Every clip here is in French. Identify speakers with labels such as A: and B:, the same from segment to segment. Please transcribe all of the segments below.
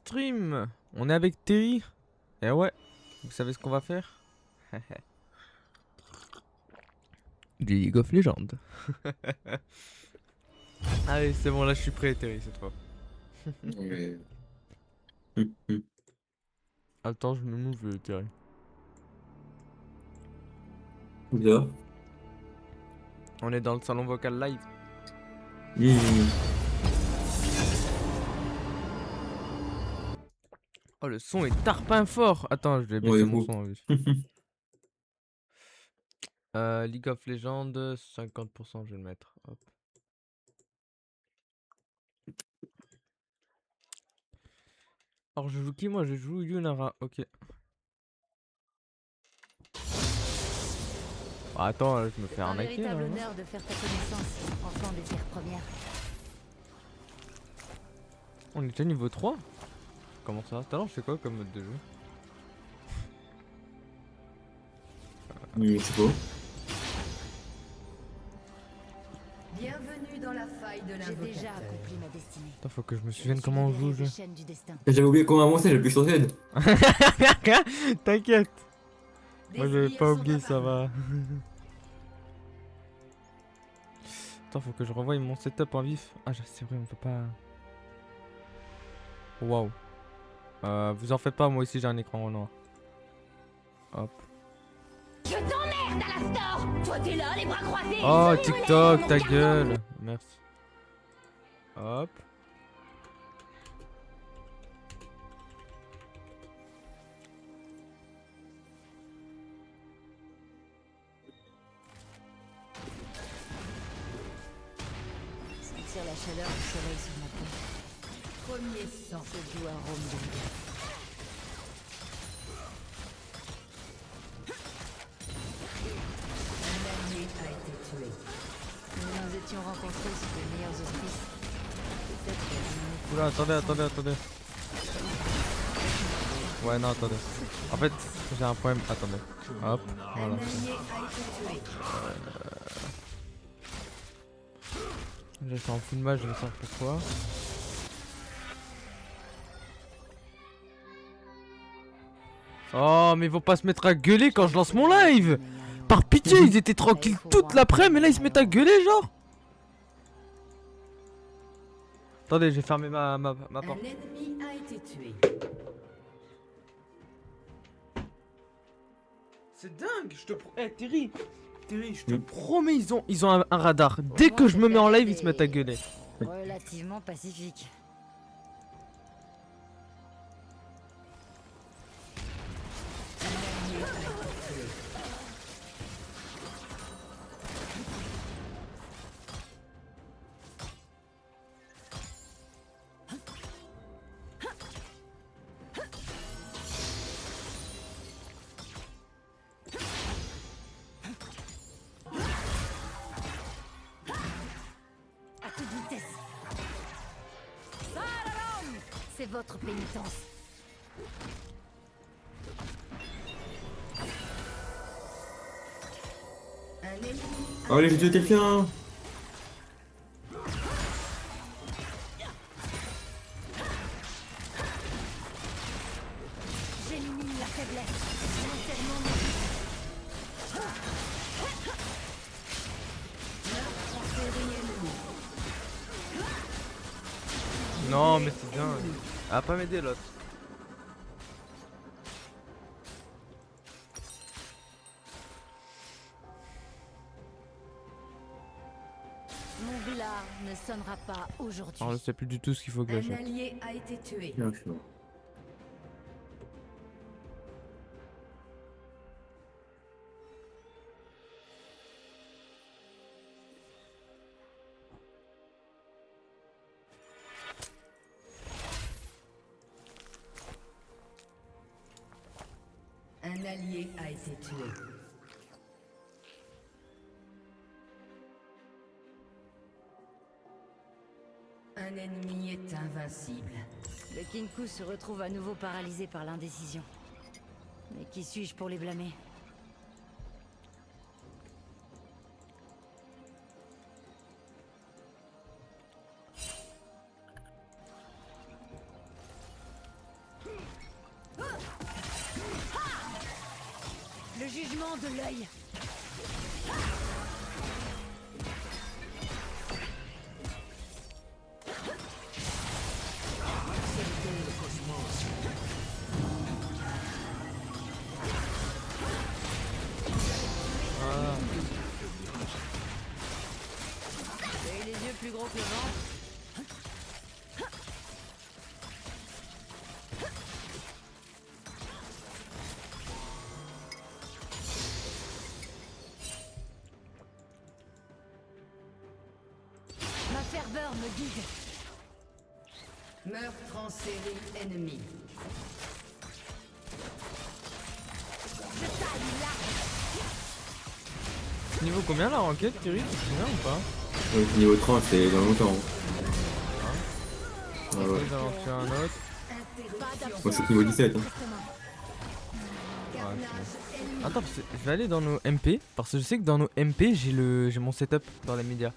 A: stream. On est avec Terry. Et ouais, vous savez ce qu'on va faire? Du League of Legends. Allez, c'est bon, là je suis prêt, Terry, cette fois.
B: Ouais.
A: Attends, je me move, Terry.
B: Bizarre.
A: On est dans le salon vocal live.
B: Hmm.
A: Oh, le son est tarpin fort. Attends, je vais
B: Ouais,
A: baisser
B: de
A: mon
B: fou.
A: son. Oui. League of Legends, 50%, je vais le mettre. Hop. Alors, je joue qui, moi? Je joue Yunara. Ok. Ah, attends, je me fais
C: C'est un
A: arnaquer là.
C: véritable
A: Non.
C: honneur de faire ta connaissance, enfant des terres premières.
A: On est déjà niveau 3. Comment ça? Tout à l'heure, je fais quoi comme mode de jeu?
B: Je sais pas.
C: Bienvenue dans la faille de l'invocateur. J'ai déjà accompli ma destinée.
A: Attends, faut que je me souvienne comment on joue.
C: Les chaînes du destin.
B: J'avais oublié comment avancer, j'ai plus sur Z.
A: T'inquiète. Moi,
C: Des
A: j'avais
C: sbires
A: pas
C: sont
A: oublié, ça
C: apparus.
A: va. Attends, faut que je revoie mon setup en vif. Ah, c'est vrai, on peut pas. Waouh. Vous en faites pas, moi aussi j'ai un écran en noir. Hop.
D: Je t'emmerde, Alastor! Toi t'es là, les bras croisés!
A: Oh,
D: Semi-monnaie,
A: TikTok,
D: mon
A: ta
D: garçon.
A: gueule. Merci. Hop.
C: Sentir la chaleur du soleil sur ma peau. Premier sang. Ce doux arôme de l'hiver. Un allié a été tué. Nous nous étions rencontrés sous les meilleurs auspices. Peut-être que
A: Oula, attendez. Ouais, non, attendez. En fait, j'ai un problème. Attendez. Hop. Voilà.
C: un allié a été tué.
A: J'ai fait en full match, je vais savoir pourquoi. Oh, mais ils vont pas se mettre à gueuler quand je lance mon live! Par pitié, ils étaient tranquilles toute l'après, mais là ils se mettent à gueuler, genre! Attendez, j'ai fermé ma
C: Un
A: porte.
C: ennemi a été tué.
A: C'est dingue, je te promets. Terry, je te
B: Mm.
A: promets, ils ont un radar. Dès que je me mets en live, ils se mettent à gueuler.
C: Relativement pacifique. À toute vitesse. C'est votre pénitence. Un ennemi.
B: Oh, allez, j'ai tué quelqu'un.
C: J'élimine la faiblesse. L'enseignement
A: Non, mais c'est dingue. Elle va pas m'aider l'autre.
C: Mon village ne sonnera pas aujourd'hui.
A: Alors, je sais plus du tout ce qu'il faut que
C: Un
A: j'achète.
C: allié a été tué.
B: Ah, je suis mort.
C: Un allié a été tué. Un ennemi est invincible. Le Kinku se retrouve à nouveau paralysé par l'indécision. Mais qui suis-je pour les blâmer? jugement de l'œil.
A: Ah.
C: Et les yeux plus gros que le ventre. Ma ferveur me guide.
E: Meurtre en série ennemi.
C: Je taille là.
A: Niveau combien la enquête, Thierry? Tu te souviens ou pas?
B: Niveau 30, c'est dans longtemps. Ah ouais.
A: J'en ai tué un autre.
B: Moi, c'est niveau 17. Hein.
A: Ouais, attends, parce que je vais aller dans nos MP. Parce que je sais que dans nos MP, j'ai mon setup dans les médias.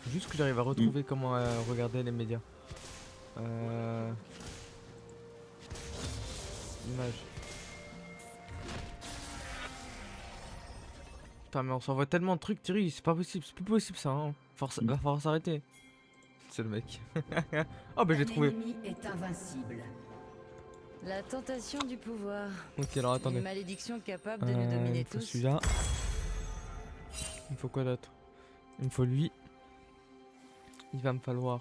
A: Faut juste que j'arrive à retrouver comment regarder les médias. Image. Putain, mais on s'envoie tellement de trucs, Thierry, c'est pas possible, c'est plus possible ça. Hein. Va falloir s'arrêter. C'est le mec. Oh, bah j'ai trouvé.
E: L'ennemi est invincible.
C: La tentation du pouvoir.
A: Ok, alors
C: Une
A: attendez.
C: malédiction capable de nous dominer
A: Il me faut
C: tous.
A: celui-là. Il me faut quoi d'autre? Il me faut lui. Il va me falloir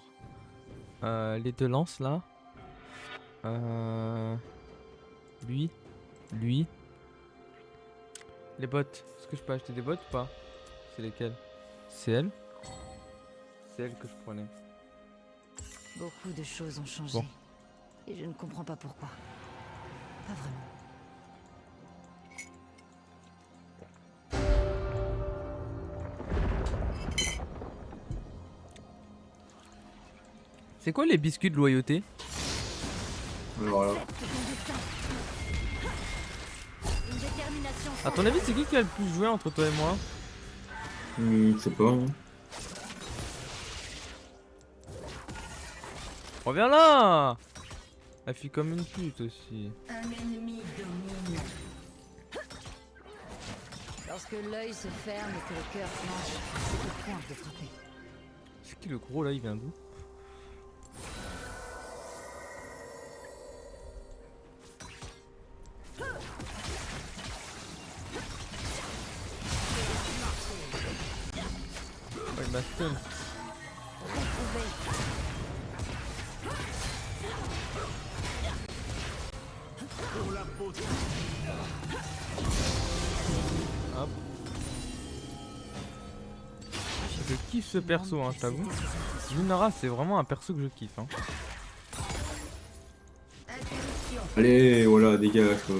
A: les deux lances là. Lui. Lui. Les bottes. Est-ce que je peux acheter des bottes ou pas? C'est lesquelles? C'est elle. C'est elle que je prenais.
C: Beaucoup de choses ont changé.
A: Bon.
C: Et je ne comprends pas pourquoi. Pas vraiment.
A: C'est quoi les biscuits de loyauté?
B: Alors là.
C: Une détermination
A: A ton avis, c'est qui a le plus joué entre toi et moi?
B: Je sais pas. Hein.
A: Reviens là! Elle fit comme une pute aussi.
E: Un ennemi domine.
C: Lorsque l'œil se ferme et que le cœur flanche, c'est au point de frapper.
A: C'est qui le gros là? Il vient d'où? Oh, il m'a stun. Hop. Je kiffe ce perso, hein, je t'avoue. Lunara, c'est vraiment un perso que je kiffe. Hein.
B: Allez, voilà, dégage quoi.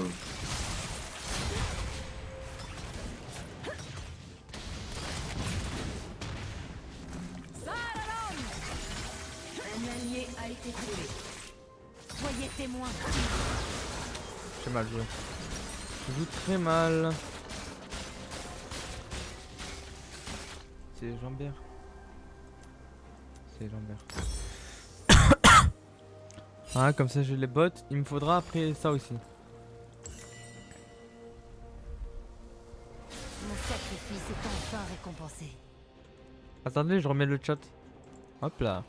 E: Un allié a été tué.
C: Soyez témoins.
A: J'ai mal joué. Je joue très mal. C'est Jambert. C'est Jambert. Ah, comme ça j'ai les bots. Il me faudra après ça aussi.
C: Mon sacrifice est enfin récompensé.
A: Attendez, je remets le chat. Hop là.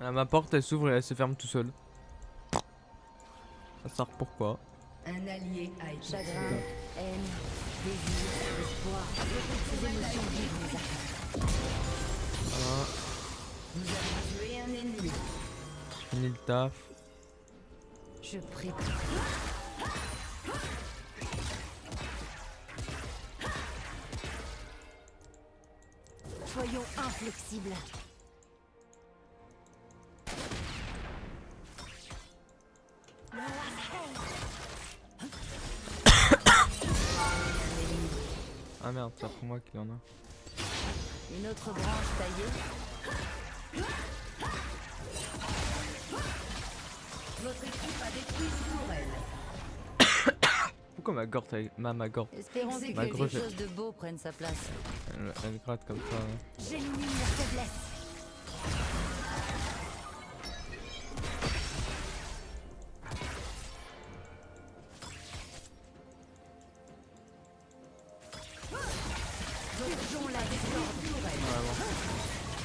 A: Ah, ma porte elle s'ouvre et elle se ferme tout seul. Ça sert pourquoi?
E: Un allié a été
C: Chagrin,
E: tué.
C: haine, désir, espoir. Ces émotions vivent nous attaquent.
A: Voilà.
E: Vous avez tué un ennemi.
A: Fini le taf.
C: Je prie. Soyons inflexibles.
A: Ah merde, c'est pour moi qu'il y en a.
C: Une autre branche taillée.
E: Votre équipe a détruit une tourelle.
A: Pourquoi ma gorge ma gorge
C: Espérons que
A: Ma
C: quelque
A: grosse-
C: chose de beau prenne sa place.
A: elle gratte comme ça. Hein.
C: J'élimine la faiblesse.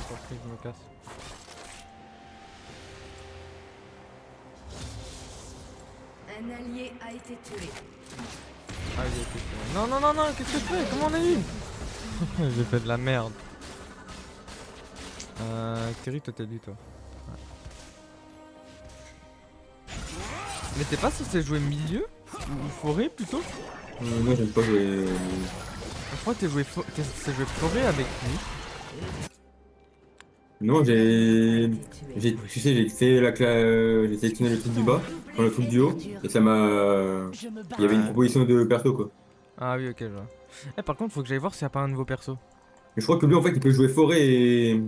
A: Pour que je me casse.
E: Un allié a été tué.
A: Ah, il a été fait. Non, non, non, non, qu'est-ce que je fais? Comment on a eu? J'ai fait de la merde. Terry, toi t'as dit toi. Ouais. Mais t'es pas censé jouer milieu? Ou forêt plutôt?
B: Non, j'aime pas jouer.
A: Je crois que t'es censé jouer forêt avec lui.
B: Non, tu sais, j'ai fait j'ai sélectionné le truc du bas, enfin le truc du haut, et ça m'a.
C: Je me bats.
B: Il y avait une
A: Ouais.
B: proposition de perso quoi.
A: Ah oui, ok, je vois. Eh, par contre, faut que j'aille voir s'il y a pas un nouveau perso.
B: Mais je crois que lui en fait il peut jouer forêt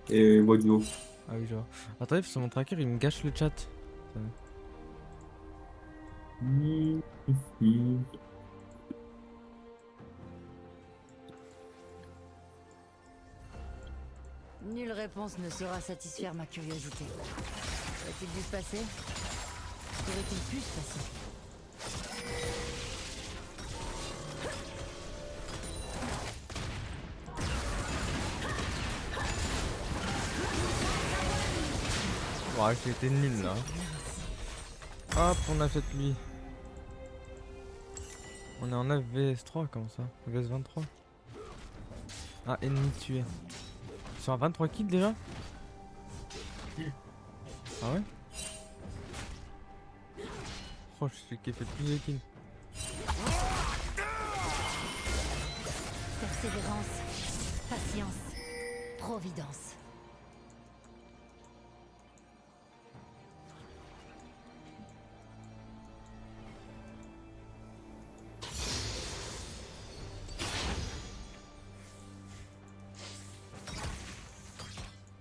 B: et bois du haut.
A: Ah oui, je vois. Attendez, sur mon tracker, il me gâche le chat.
C: Nulle réponse ne saura satisfaire ma curiosité. A-t-il dû se passer? Qu'aurait-il pu se passer?
A: Ouais, j'ai été nul là. Hop, on achète lui. On est en VS3, comment ça? VS23. Ah, ennemi tué. Ils sont à 23 kills déjà? Ah ouais? Oh, je suis celui qui a fait le plus de kills.
C: Persévérance, patience, providence.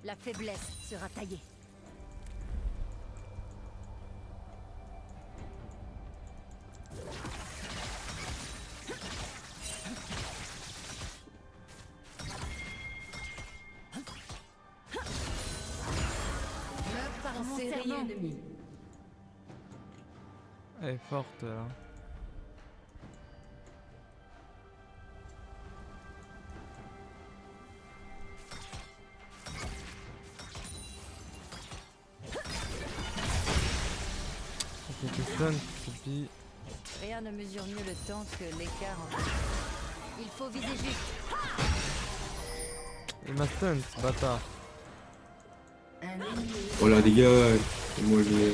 C: La faiblesse sera taillée.
E: Meurtre
C: Dans
E: en
C: mon
E: série
C: serment.
E: ennemie.
A: Elle est forte là. Ok, tu stun, et puis...
C: Rien ne mesure mieux le temps que l'écart entre... Il faut viser juste.
A: Il m'a stun, ce bâtard.
E: Un ennemi.
B: Oh là dégage. Et moi j'ai.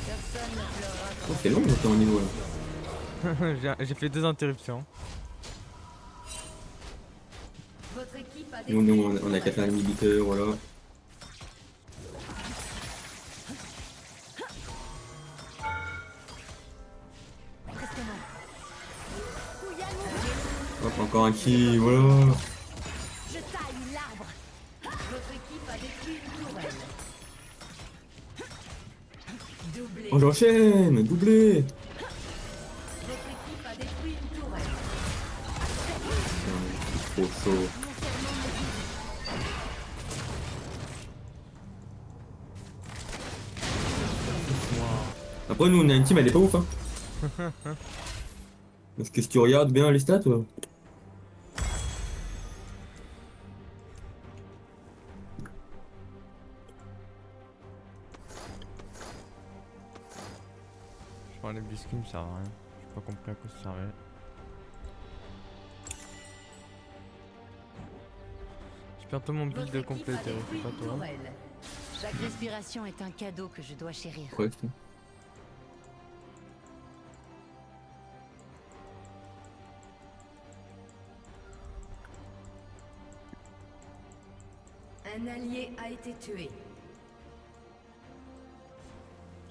C: Personne ne pleurera
B: Oh, c'est long monter en niveau là.
A: J'ai fait 2 interruptions.
E: Votre équipe a
B: Nous
E: détruit.
B: on a 4 inhibiteurs, voilà.
C: presque mort.
B: Hop, encore un kill, voilà.
C: Je taille l'arbre.
E: Votre équipe a détruit une tourelle. Doublé.
B: Oh j'enchaîne, doublé.
E: Votre équipe a détruit une tourelle.
B: C'est trop chaud. Après nous on a une team, elle est pas ouf hein. Parce que si tu regardes bien les stats,
A: Je prends les biscuits, ça sert à rien. J'ai pas compris à quoi ça servait. J'ai bientôt mon
E: Votre
A: build
E: équipe
A: complet,
E: a
A: Terry,
E: détruit
A: c'est pas
E: une
A: toi.
E: tourelle.
C: Chaque respiration est un cadeau que je dois chérir.
B: ouais, c'est-
E: Un allié a été tué.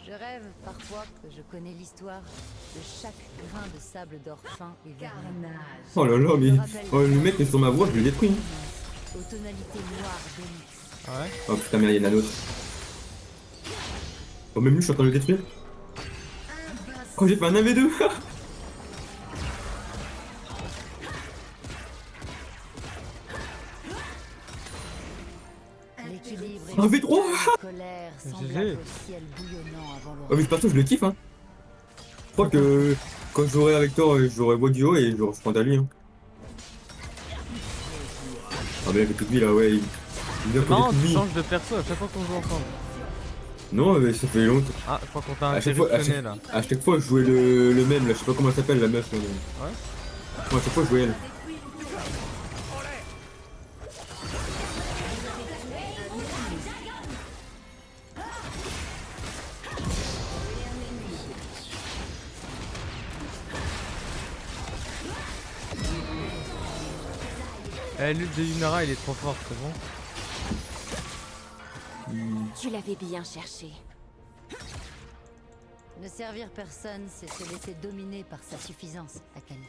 C: Je rêve parfois que je connais l'histoire de chaque grain de sable d'or fin et verni.
E: Carnage.
B: Oh là là, mais oh, le mec est sur ma voix, je le détruis.
C: Aux tonalités noires d'onyx.
A: Ah ouais?
B: Oh putain merde, il y en a d'autres. Oh même lui je suis en train de le détruire. Oh j'ai fait un 1v2.
C: L'équilibre
B: Un
C: et
B: V3.
C: la colère semblable
A: GG.
C: au ciel bouillonnant avant
B: Oh mais
C: l'orage.
B: ce perso je le kiffe hein. Je crois que quand je jouerai avec toi, je jouerai beau duo et je prendrai lui. Hein. Ah, mais avec toute vie là, ouais. Il vient pour
A: Non,
B: des
A: tu
B: coups.
A: changes de perso à chaque fois qu'on joue ensemble.
B: Non, mais ça fait longtemps.
A: Ah, je crois qu'on t'a
B: À chaque fois,
A: sélectionné là.
B: à chaque fois, je jouais le même là. Je sais pas comment elle s'appelle la meuf. Là.
A: Ouais.
B: Moi, à chaque fois, je jouais elle.
A: Eh, l'île de Yunara, il est trop fort, c'est bon.
D: Tu l'avais bien cherché.
C: Ne servir personne, c'est se laisser dominer par sa suffisance, Akali.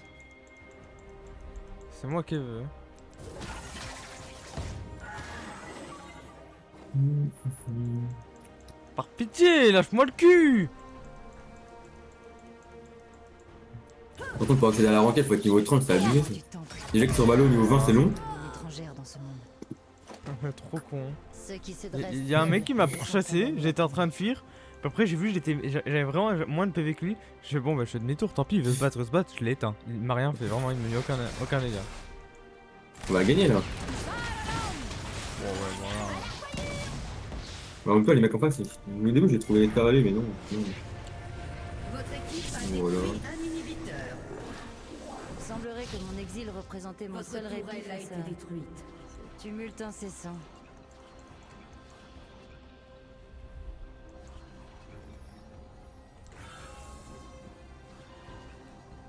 A: C'est moi qui veux. Par pitié, lâche-moi le cul!
B: Par contre, pour accéder à la ranked, faut être niveau 30, c'est abusé ça.
C: Du temple,
B: Déjà que sur Valo, niveau 20, c'est long.
C: une étrangère dans ce monde.
A: Trop con.
C: Ceux qui se dressent.
A: Il y a un mec qui m'a pourchassé, j'étais en train de fuir. Puis après j'ai vu, j'avais vraiment moins de PV que lui. Je fais bon bah je fais demi-tour, tant pis, il veut se battre, je l'ai éteint. Il m'a rien fait, vraiment il m'a mis aucun dégât.
B: On va gagner là.
A: Bon ouais voilà.
B: En même temps, les mecs en face, au début, j'ai trouvé les carrés, mais non.
E: Votre équipe a
B: Voilà.
E: détruit un inhibiteur.
C: Il semblerait que mon exil représentait mon
E: Votre
C: seul répit
E: tourelle a
C: face
E: été
C: à
E: détruite.
C: ce tumulte incessant.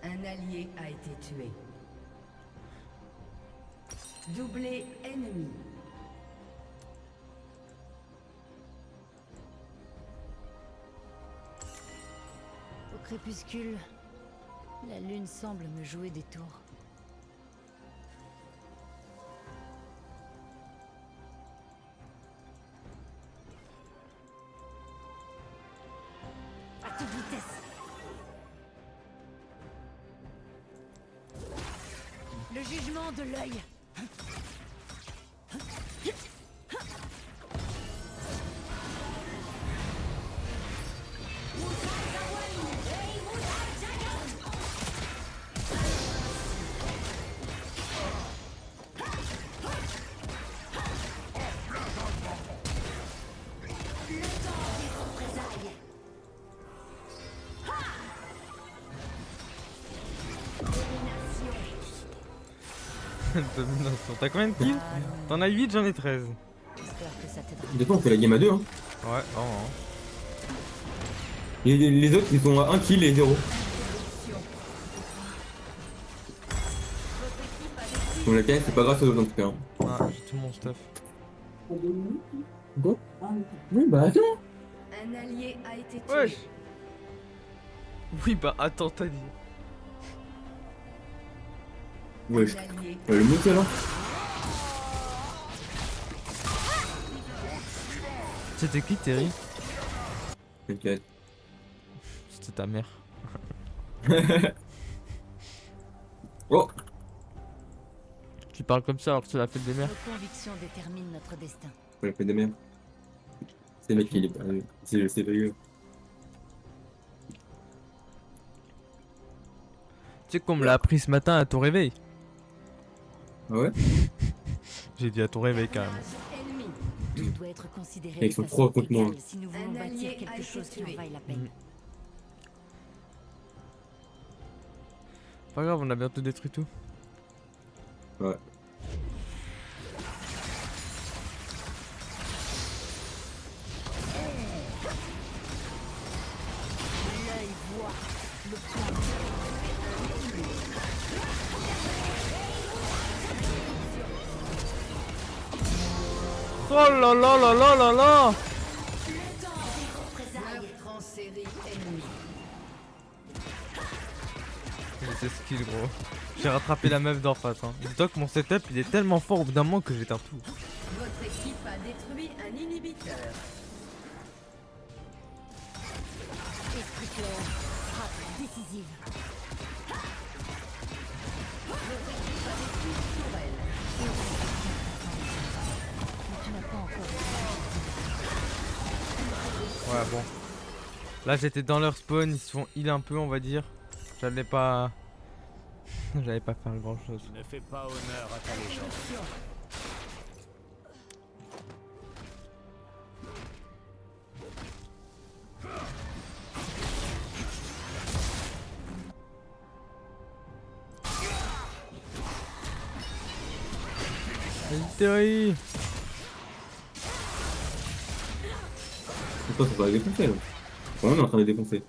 E: Un allié a été tué. Doublé ennemi.
C: Au crépuscule, la lune semble me jouer des tours. À toute vitesse. Le jugement de l'œil.
A: Domination. T'as combien de kills? T'en as 8, j'en ai 13.
C: J'espère que ça t'aidera.
B: Des fois, on fait la game à 2. Hein.
A: Ouais, vraiment.
B: Et les autres, ils sont à 1 kill et 0. Donc la carrière, c'est pas grâce aux autres en tout cas. Hein.
A: Ah, j'ai tout mon stuff.
B: Quoi? Oui, bah attends.
E: Un allié a été tué.
A: Wesh. Oui bah attends, t'as dit.
B: Wesh.
E: Un allié
B: Le mot là.
A: C'était qui Terry?
B: T'inquiète.
A: C'était ta mère.
B: Oh.
A: Tu parles comme ça alors que c'est la fête des mères?
C: Nos convictions déterminent notre destin.
B: On l'a fait des merdes. C'est le mec qui est pas. C'est rigolo.
A: Tu sais qu'on me l'a appris ce matin à ton réveil.
B: Ah ouais?
A: J'ai dit à ton réveil carrément.
C: Ennemi. Tout doit être considéré
B: Ils
C: de
B: sont
C: façon
B: trop contre moi.
C: égale si nous voulons
E: Un allié
C: bâtir
E: a
C: quelque
E: été
C: chose qui en
E: tué.
C: vaille la peine.
A: Pas grave, on a bientôt détruit tout.
B: Ouais.
C: L'œil voit, le plan.
A: Oh là là là là là là!
E: meurtre en série ennemi.
A: C'est skill gros. J'ai rattrapé la meuf d'en face. Hein. Dis-toi que mon setup il est tellement fort au bout d'un moment que j'éteins tout.
E: Votre équipe a détruit un inhibiteur.
C: Esprit clair, frappe décisive. Mais tu n'as pas encore.
A: Ouais bon. Là j'étais dans leur spawn, ils se font heal un peu on va dire. J'allais pas... J'allais pas faire grand chose.
F: Tu ne fais pas honneur à ta légende.
A: Altérie.
B: Pourquoi ça va les défoncer là? On est en train de les défoncer.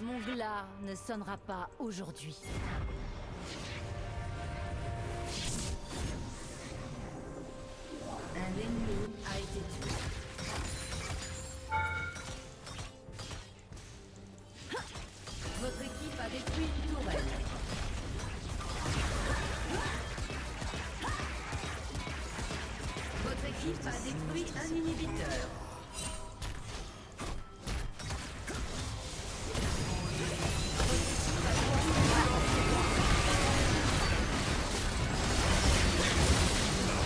C: Mon glas ne sonnera pas aujourd'hui.
E: Un ennemi a été tué. Votre équipe a détruit une tourelle. Votre équipe a détruit un inhibiteur.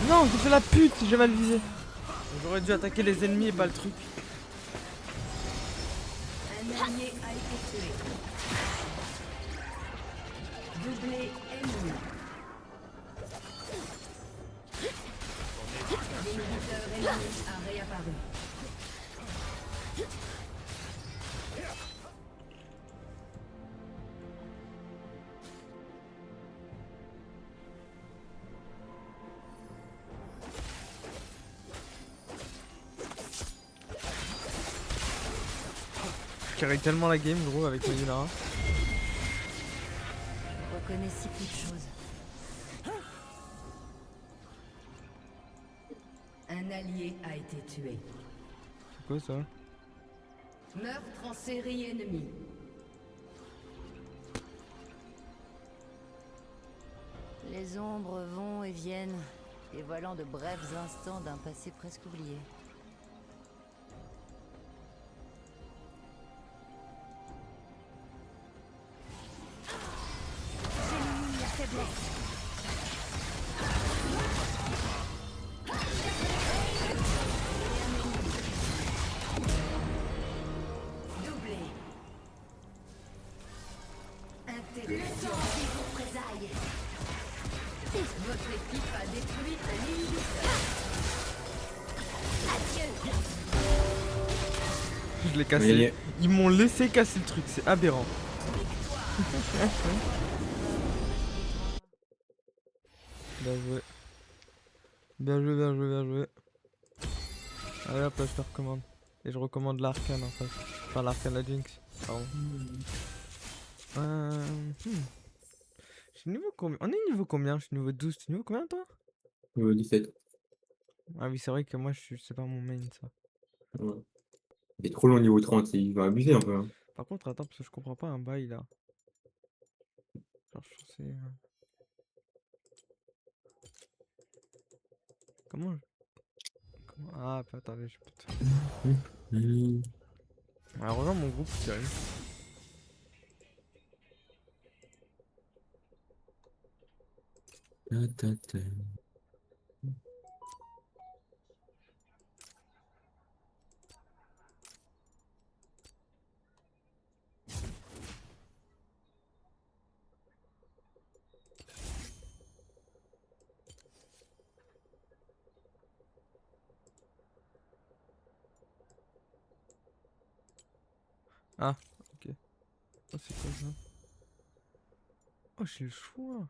A: Non, j'ai fait la pute, j'ai mal visé. J'aurais dû attaquer les ennemis et pas le truc.
E: Un allié a été tué. Doublé ennemi. L'inhibiteur ennemi a réapparu.
A: Je carry tellement la game, gros, avec mes Yulara.
C: Je reconnais si peu de choses.
E: Un allié a été tué.
A: C'est quoi ça?
E: Meurtre en série ennemie.
C: Les ombres vont et viennent, dévoilant de brefs instants d'un passé presque oublié. J'élimine la faiblesse.
E: Doublé. Intéressant.
D: Représailles.
E: Votre équipe a détruit un inhibiteur.
A: Je l'ai
B: Mais
A: cassé. Ils m'ont laissé casser le truc, c'est aberrant. Bien joué. Bien joué, bien joué, bien joué. Allez hop, là je te recommande. Et je recommande l'arcane en fait. Enfin l'arcane, la Jinx. Pardon. Je suis niveau combien? On est niveau combien? Je suis niveau 12. Tu es niveau combien toi?
B: 17.
A: Ah oui, c'est vrai que moi c'est pas mon main ça.
B: Ouais. Il est trop long niveau 30, il va abuser un peu. Hein.
A: Par contre, attends, parce que je comprends pas un bail là. Genre, je suis censé. Comment je... Ah, bah, attendez, je peux te. Alors, rejoins mon groupe, tu arrives.
B: Ta, ta, ta.
A: Ah, ok. Oh, c'est quoi ça? Oh, j'ai le choix.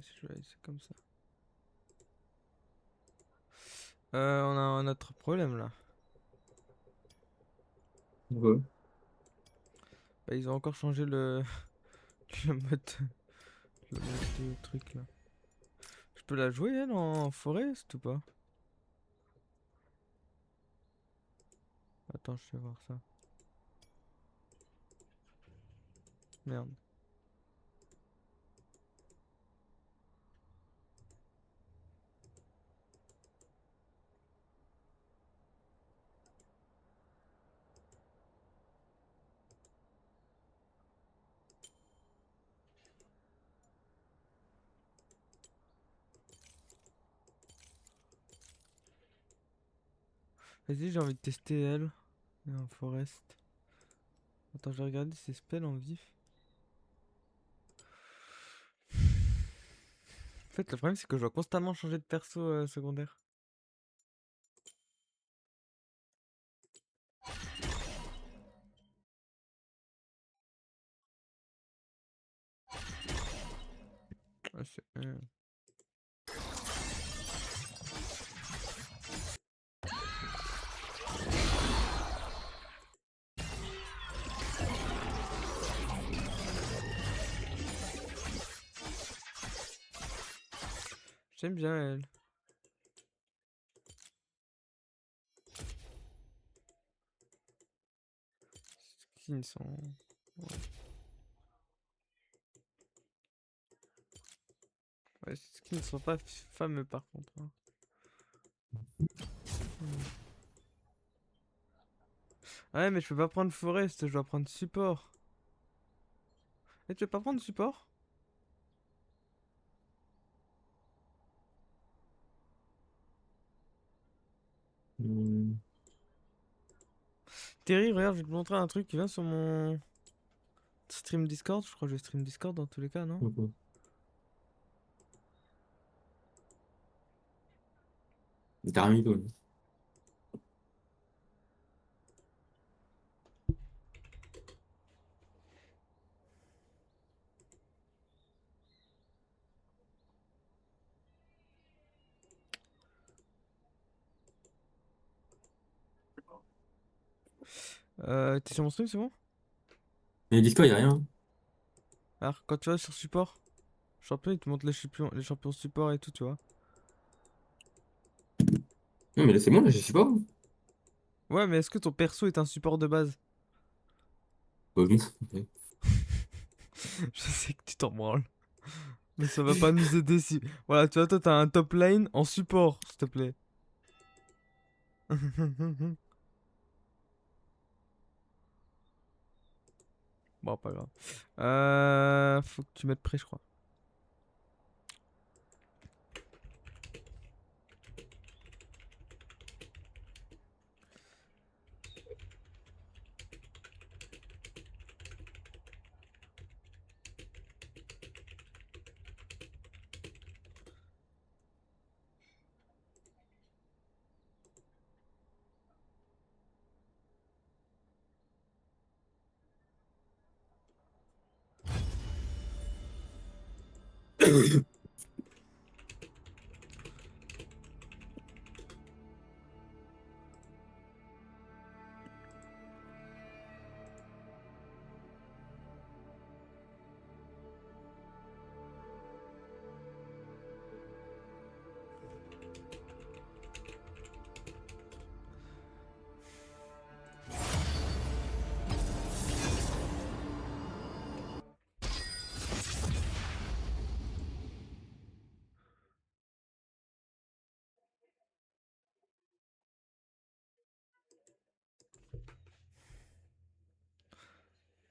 A: Si je vais laisser comme ça. On a un autre problème là.
B: Ouais.
A: Bah, ils ont encore changé le, le mode du truc là. Je peux la jouer elle en forest ou pas? Attends, je vais voir ça. Merde. Vas-y, j'ai envie de tester elle. Et un forest. Attends, je vais regarder ses spells en vif. En fait, le problème, c'est que je dois constamment changer de perso secondaire. Ah, j'aime bien elle. Skins sont... Ouais, ces skins sont pas fameux par contre, hein. Ouais, mais je peux pas prendre forest, je dois prendre support. Et tu veux pas prendre support?
B: Hmm,
A: Terry, regarde, je vais te montrer un truc qui vient sur mon stream Discord. Je crois que je vais stream Discord dans tous les cas, non?
B: ok. T'as un mytho, là.
A: T'es sur mon stream, c'est bon?
B: Mais Discord, y'a rien.
A: Alors, quand tu vas sur support, champion, il te montre les champions support et tout, tu vois.
B: Non, mais là, c'est bon, là, je sais pas.
A: Ouais, mais est-ce que ton perso est un support de base?
B: Bah, je m'en fous, en fait.
A: Je sais que tu t'en branles. Mais ça va pas nous aider si... Voilà, tu vois, toi, t'as un top lane en support, s'il te plaît. Bon, pas grave. Faut que tu mettes prêt, je crois.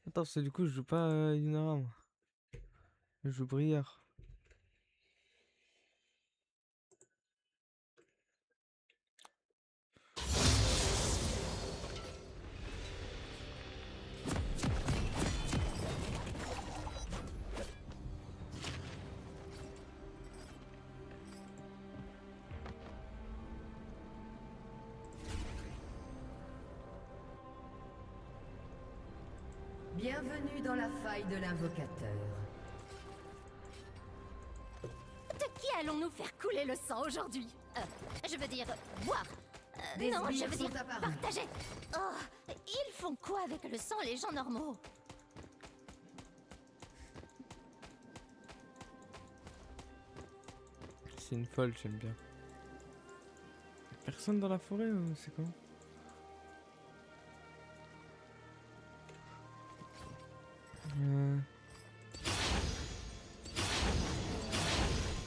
A: Attends, c'est du coup, je joue pas Yunara, moi. Je joue Brière.
E: Bienvenue dans la faille de l'invocateur.
D: De qui allons-nous faire couler le sang aujourd'hui? Je veux dire, boire.
E: Des
D: Non, je
E: sbires
D: veux dire,
E: sont apparus.
D: partager. Oh, ils font quoi avec le sang, les gens normaux?
A: C'est une folle, j'aime bien. Personne dans la forêt ou c'est quoi?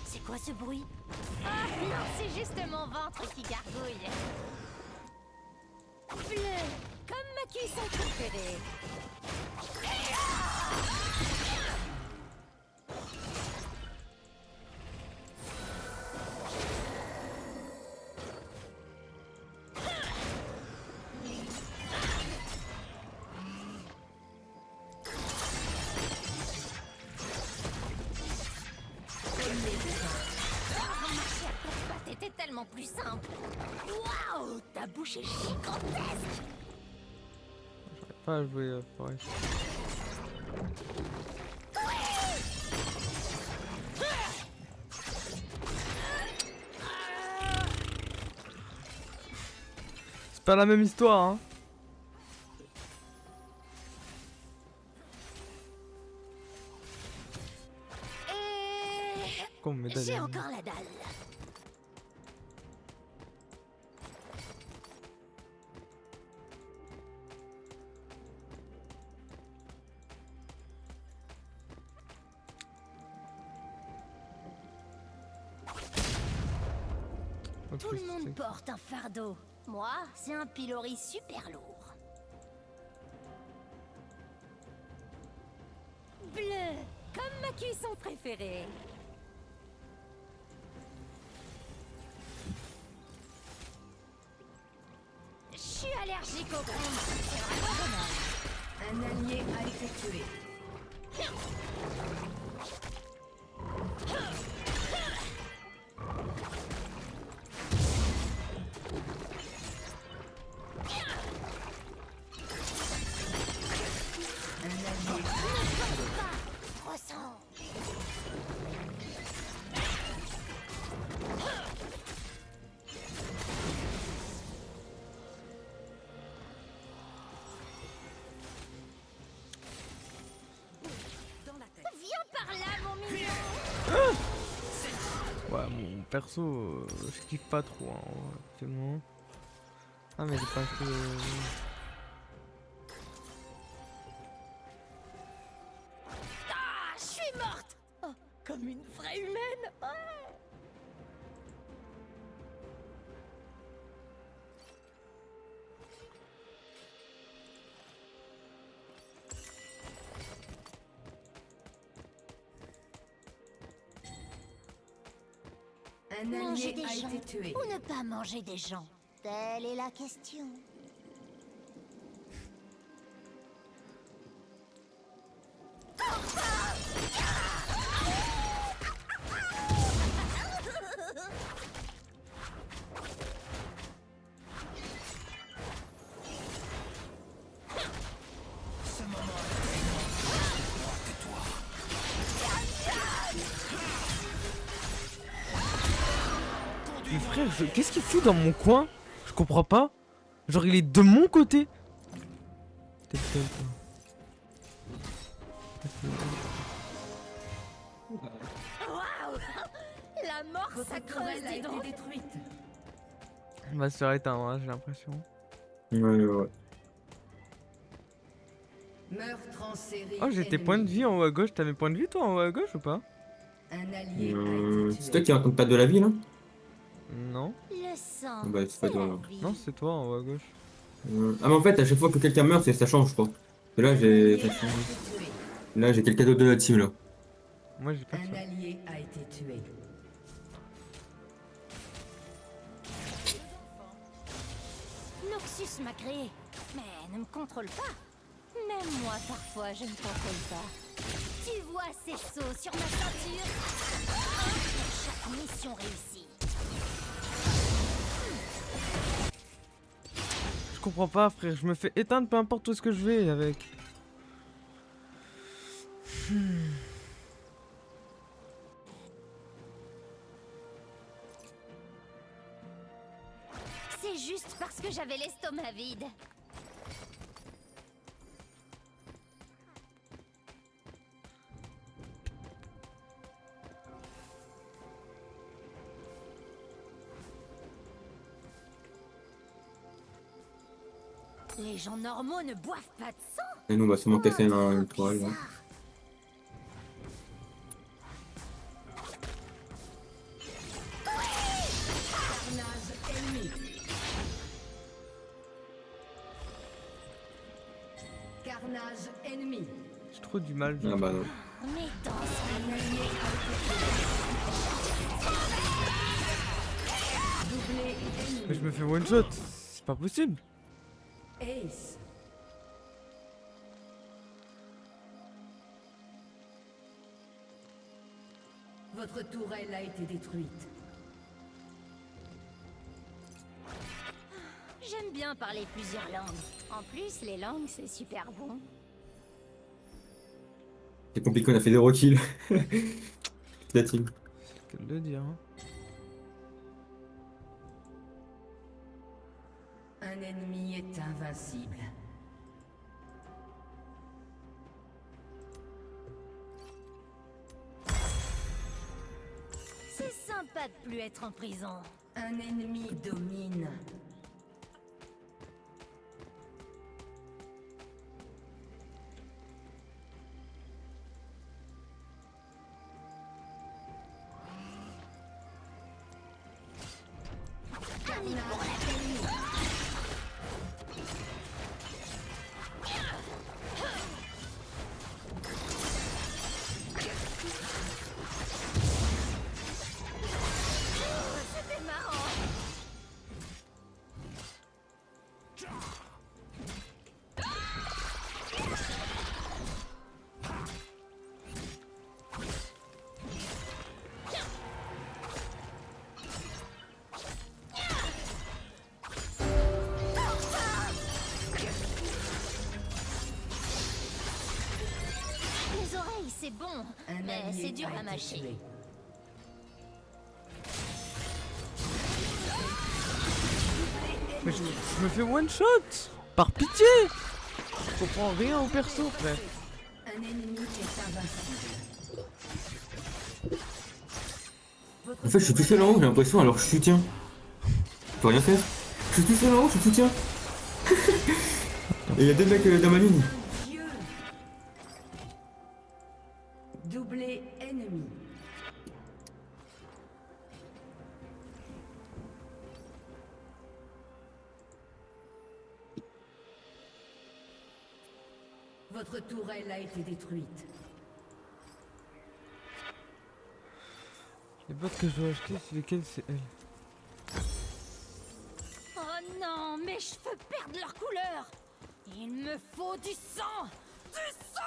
D: C'est quoi ce bruit? Ah non, c'est juste mon ventre qui gargouille. Bleu, comme ma cuisson préférée. tellement plus simple. Waouh, ta bouche est gigantesque.
A: Pas à jouer Forest. C'est pas la même histoire, hein.
D: Et
A: Comme médaille.
D: j'ai encore la dalle.
A: Autre
D: Tout le
A: chose,
D: monde
A: c'est-
D: porte un fardeau. Moi, c'est un pilori super lourd. Bleu, comme ma cuisson préférée. Je suis allergique au gris. C'est vraiment dommage.
E: Un allié a été tué.
D: Ressens. Viens par là, mon mignon.
A: Ouais, mon perso, je kiffe pas trop, hein, ouais, actuellement. Ah, mais j'ai pas fait.
D: Ah, je suis morte. Oh, comme une vraie humaine. Ouais.
E: Un
D: Manger
E: allié
D: des
E: a
D: gens
E: été tué.
D: ou ne pas manger des gens? Telle est la question.
A: Mais frère, qu'est-ce qu'il fout dans mon coin? Je comprends pas. Genre, il est de mon côté. T'es le seul, toi.
D: Waouh. La mort, ça
E: Votre
D: creuse,
E: tourelle a
D: dis
E: été
D: donc.
E: détruite.
A: On va se faire éteindre, hein, j'ai l'impression.
B: Ouais.
E: Meurtre en série.
A: Oh, j'ai tes points de vie en haut à gauche. T'as mes points de vie, toi, en haut à gauche ou pas?
E: Un allié a été tué.
B: C'est toi qui raconte pas de la vie, là?
A: Non.
D: Le sang,
B: Bah, c'est pas
D: c'est
B: toi,
D: la
B: alors.
D: vie.
A: Non, c'est toi en haut à gauche.
B: Ah, mais en fait, à chaque fois que quelqu'un meurt, ça change, je crois. Et là, j'ai. ça change. Là, j'ai quelqu'un d'autre de la team, là.
A: Moi, j'ai pas de
E: Un
A: ça.
E: allié a été tué.
D: Noxus m'a créé, mais ne me contrôle pas. Même moi, parfois, je ne contrôle pas. Tu vois ces sauts sur ma ceinture? Un pour chaque mission réussie.
A: Je comprends pas, frère. Je me fais éteindre peu importe où est-ce que je vais avec.
D: C'est juste parce que j'avais l'estomac vide. Les gens normaux ne boivent pas de sang.
B: Et nous, on va sûrement casser
D: Oh,
B: une toile, là.
D: bizarre.
E: Carnage ennemi. Carnage ennemi.
A: J'ai trop du mal.
B: Ah, bah non.
D: Mais dans
E: Un allié a été tué. Doublé ennemi.
A: Mais je me fais one shot. C'est pas possible.
E: Ace. Votre tourelle a été détruite.
D: bien parler plusieurs langues. En plus, les langues, c'est super bon.
B: C'est compliqué, on a fait 0 kills. Toute la team.
A: C'est le cas de le dire. Hein.
E: Un ennemi est invincible.
D: C'est sympa de plus être en prison.
E: Un ennemi domine.
D: C'était marrant. Les oreilles, c'est bon,
E: Un
D: mais
E: allié
D: c'est dur
E: a
D: à
E: été
D: mâcher.
E: tué.
A: Mais je me fais one shot. Par pitié. Je comprends rien au perso, frère.
E: Un ennemi est invincible.
B: En fait, je suis tout seul en haut, j'ai l'impression, alors je soutiens. Je peux rien faire. Je suis tout seul en haut, je soutiens. Et il y a 2 mecs dans ma ligne.
E: Dieu. Doublé ennemi. Votre tourelle a été détruite.
A: Les bottes que je dois acheter, c'est lesquelles? C'est elle.
D: Oh non, mes cheveux perdent leur couleur. Il me faut du sang. Du sang.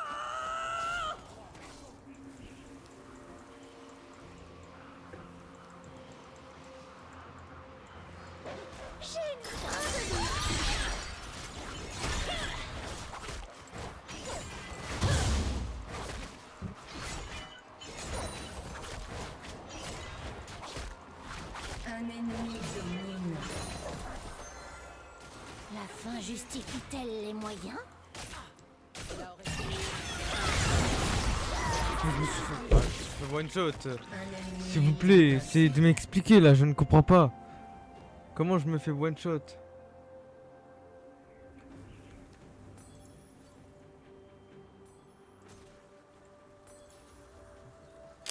D: J'ai une faim de loup.
E: Un ennemi domine.
D: La fin justifie-t-elle les moyens?
A: Je fais one shot.
E: Un ennemi
A: S'il vous plaît, essayez de m'expliquer là, je ne comprends pas. Comment je me fais one shot?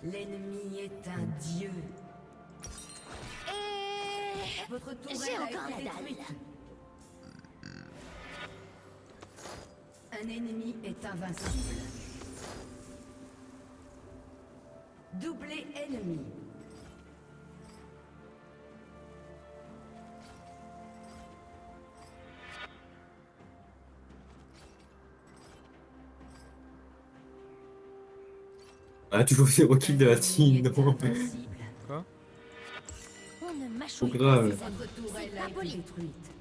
E: L'ennemi est un dieu.
D: Et...
E: Votre
D: J'ai
E: tourelle a
D: encore
E: été
D: la dalle.
E: détruite. Un ennemi est invincible. Doublé ennemi.
B: Ah, toujours 0 kills de la team, non.
E: Invincible.
D: On ne
B: Trop
D: mâchouille pas
B: grave.
D: ses amis.
E: Votre tourelle
D: C'est
E: a
D: pas
E: été
D: poli.
E: détruite.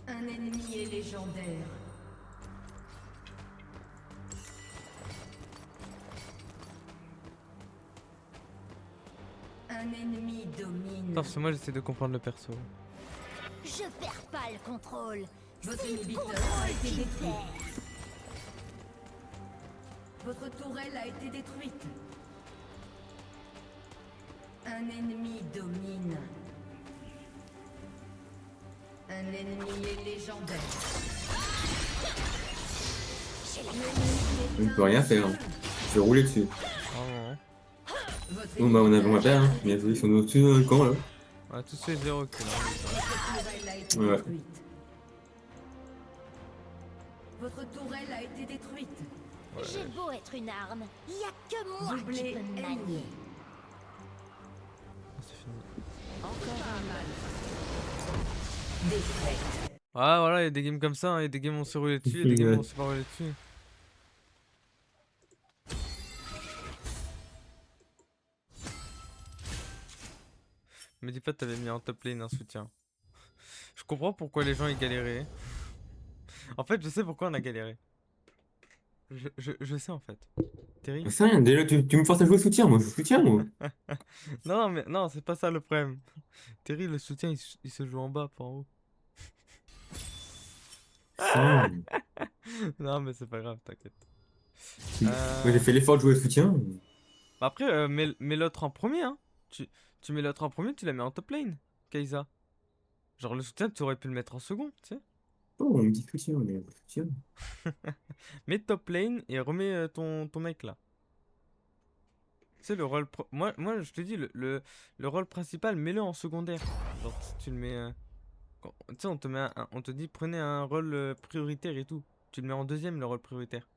E: Un ennemi est légendaire. Un ennemi domine.
A: Attends, c'est moi j'essaie de comprendre le perso.
D: Je perds pas le contrôle.
E: Votre
D: C'est le
E: inhibiteur a
D: contrôle
E: été
D: qui me
E: détruit.
D: perd.
E: Votre tourelle a été détruite. Un ennemi domine. Un ennemi est légendaire.
B: On ne peut rien faire. Je vais rouler dessus.
A: Vraiment.
E: Votre
B: Bon bah on a
E: inhibiteur
B: pas, hein. Bien vu, ils sont au-dessus dans le camp là.
A: On a tous fait 0 kill. Hein.
E: Votre tourelle a été
B: Ouais.
E: détruite. Votre tourelle a été détruite.
D: J'ai beau être une arme, il y a que moi
E: Doublé
D: qui peux me
E: ennemi.
D: manier.
A: Ah, c'est fini.
E: Défaite.
A: Ah voilà, il y a des games comme ça, hein. Il y a des games où on s'est roulé dessus, il y a des games où on s'est pas roulé dessus. Me dis pas que t'avais mis en top lane un soutien. Je comprends pourquoi les gens ils galéraient. En fait, je sais pourquoi on a galéré. Je sais en fait. Terry?
B: C'est rien, déjà, tu me forces à jouer soutien, moi, je soutiens, moi.
A: Non, non, mais non, c'est pas ça le problème. Terry, le soutien, il se joue en bas, pas en haut.
B: C'est rien.
A: Non, mais c'est pas grave, t'inquiète.
B: Moi, j'ai fait l'effort de jouer soutien.
A: Bah après, mets l'autre en premier, hein. Tu mets l'autre en premier, tu la mets en top lane, Kai'Sa. Genre le soutien, tu aurais pu le mettre en second, tu sais.
B: Oh, on me dit soutien, mais soutien.
A: Mets top lane et remets ton mec là. Tu sais, le rôle. Moi, je te dis, le rôle principal, mets-le en secondaire. Genre, si tu le mets. Tu sais, on te met on te dit, prenez un rôle prioritaire et tout. Tu le mets en deuxième, le rôle prioritaire.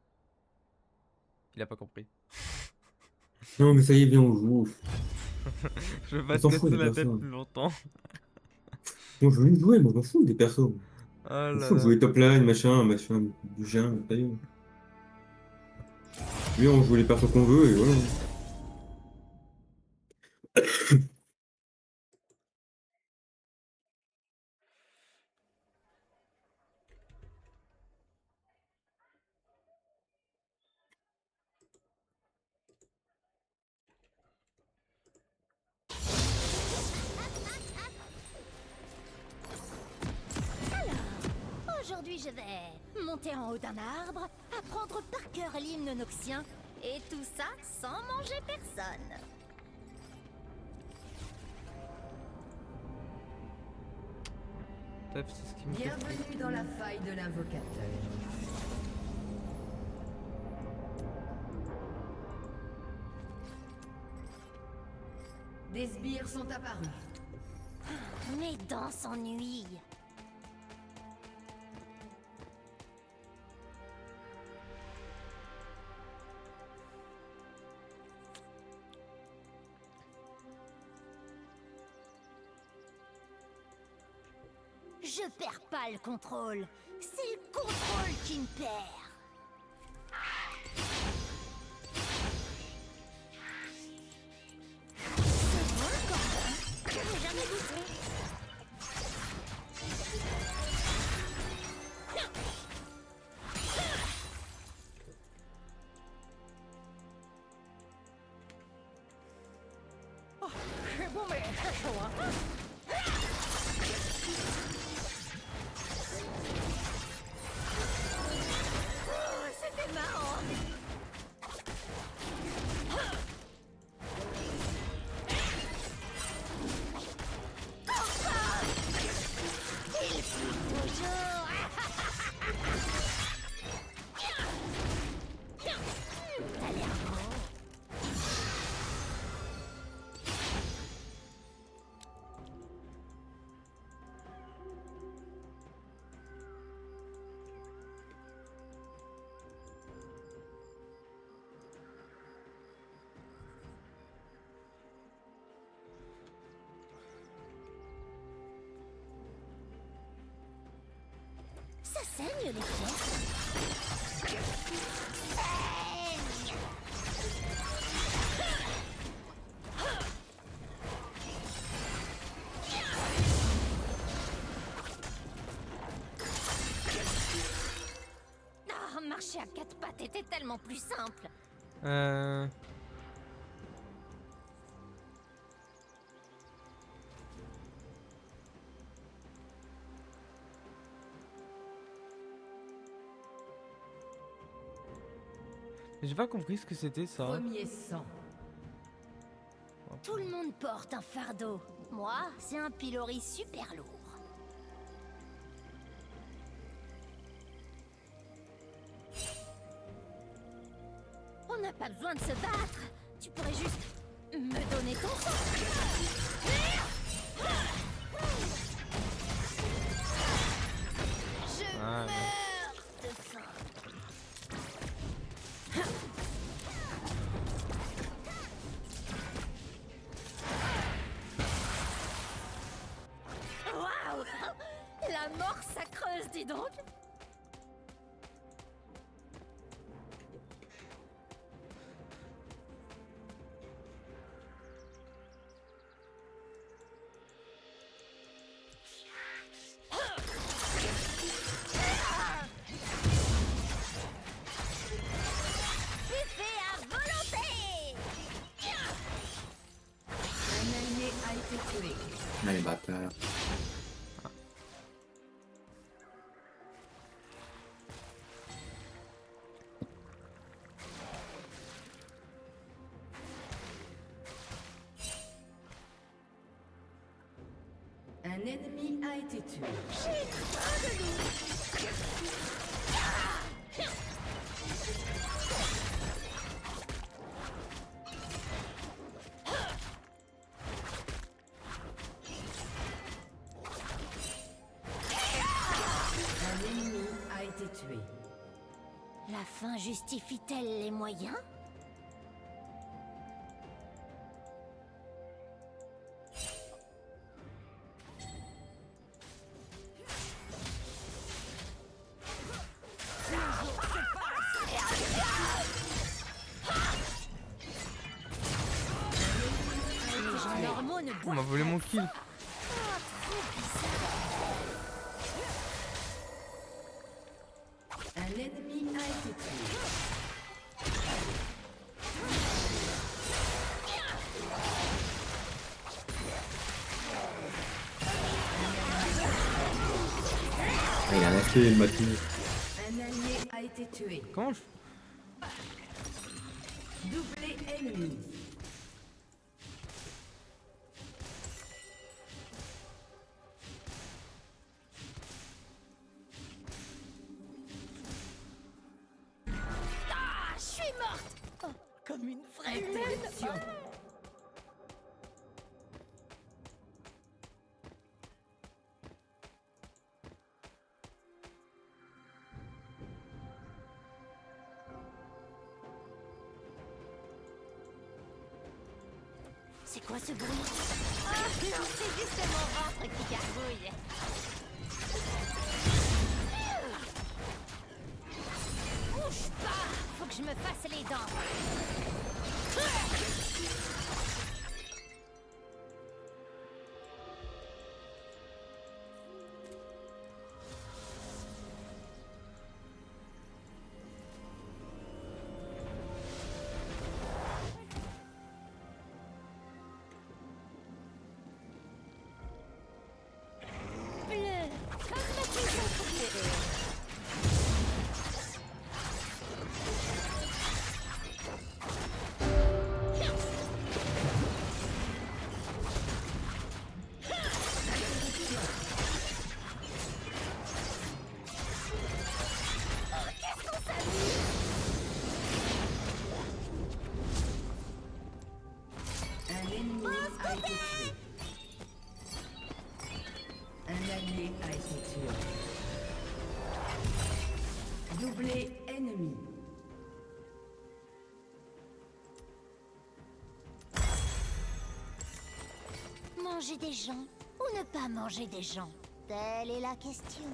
A: Il a pas compris.
B: Non, mais ça y est, viens, on joue.
A: Je vais
B: On
A: pas te
B: s'en fout
A: casser
B: des
A: la tête
B: persos.
A: plus longtemps.
B: Moi, je veux juste jouer, moi, je m'en fous des persos.
A: Oh
B: Je m'en
A: là
B: fous de
A: là.
B: jouer top line, machin, du géant, ça y est. Lui, on joue les persos qu'on veut, et voilà.
D: Aujourd'hui, je vais monter en haut d'un arbre, apprendre par cœur l'hymne noxien, et tout ça sans manger personne.
A: Bref, c'est ce qui me fait.
E: Bienvenue dans la faille de l'invocateur. Des sbires sont apparus.
D: Mes dents s'ennuient. Je perds pas le contrôle. C'est le contrôle qui me perd. C'est bon le cordon. Je n'ai jamais goûté.
E: C'est bon, mais c'est chaud, hein.
D: C'était marrant. Il fuit toujours. T'as l'air beau. Ça saigne les pieds. Saigne. Ah, marcher à quatre pattes était tellement plus simple.
A: Euh... J'ai pas compris ce que c'était ça.
E: Premier sang.
D: Tout le monde porte un fardeau. Moi, c'est un pilori super lourd. On n'a pas besoin de se battre. Tu pourrais juste me donner ton sang. Je
A: Ah, ouais.
D: meurs de faim. Waouh! La mort, ça creuse, dis donc!
B: Ah, les bâtards.
E: Un ennemi a été tué. Un ennemi a été tué.
D: La fin justifie-t-elle les moyens? Les gens normaux ne
A: On
D: boivent
A: m'a volé mon kill.
E: Un ennemi a été tué.
B: Ah, il a resté le matin.
E: Un allié a été tué.
A: Comment je...
E: Doublé ennemi.
D: Ah, je suis morte! Oh, comme une vraie humaine!
E: Interruption.
D: C'est quoi ce bruit? Ah non, c'est juste mon ventre qui gargouille. Bouge pas! Faut que je me fasse les dents. Bleu, comme ma maison préférée.
E: Un ennemi a été tué. Un allié a été tué. Doublé ennemi.
D: Manger des gens ou ne pas manger des gens? Telle est la question.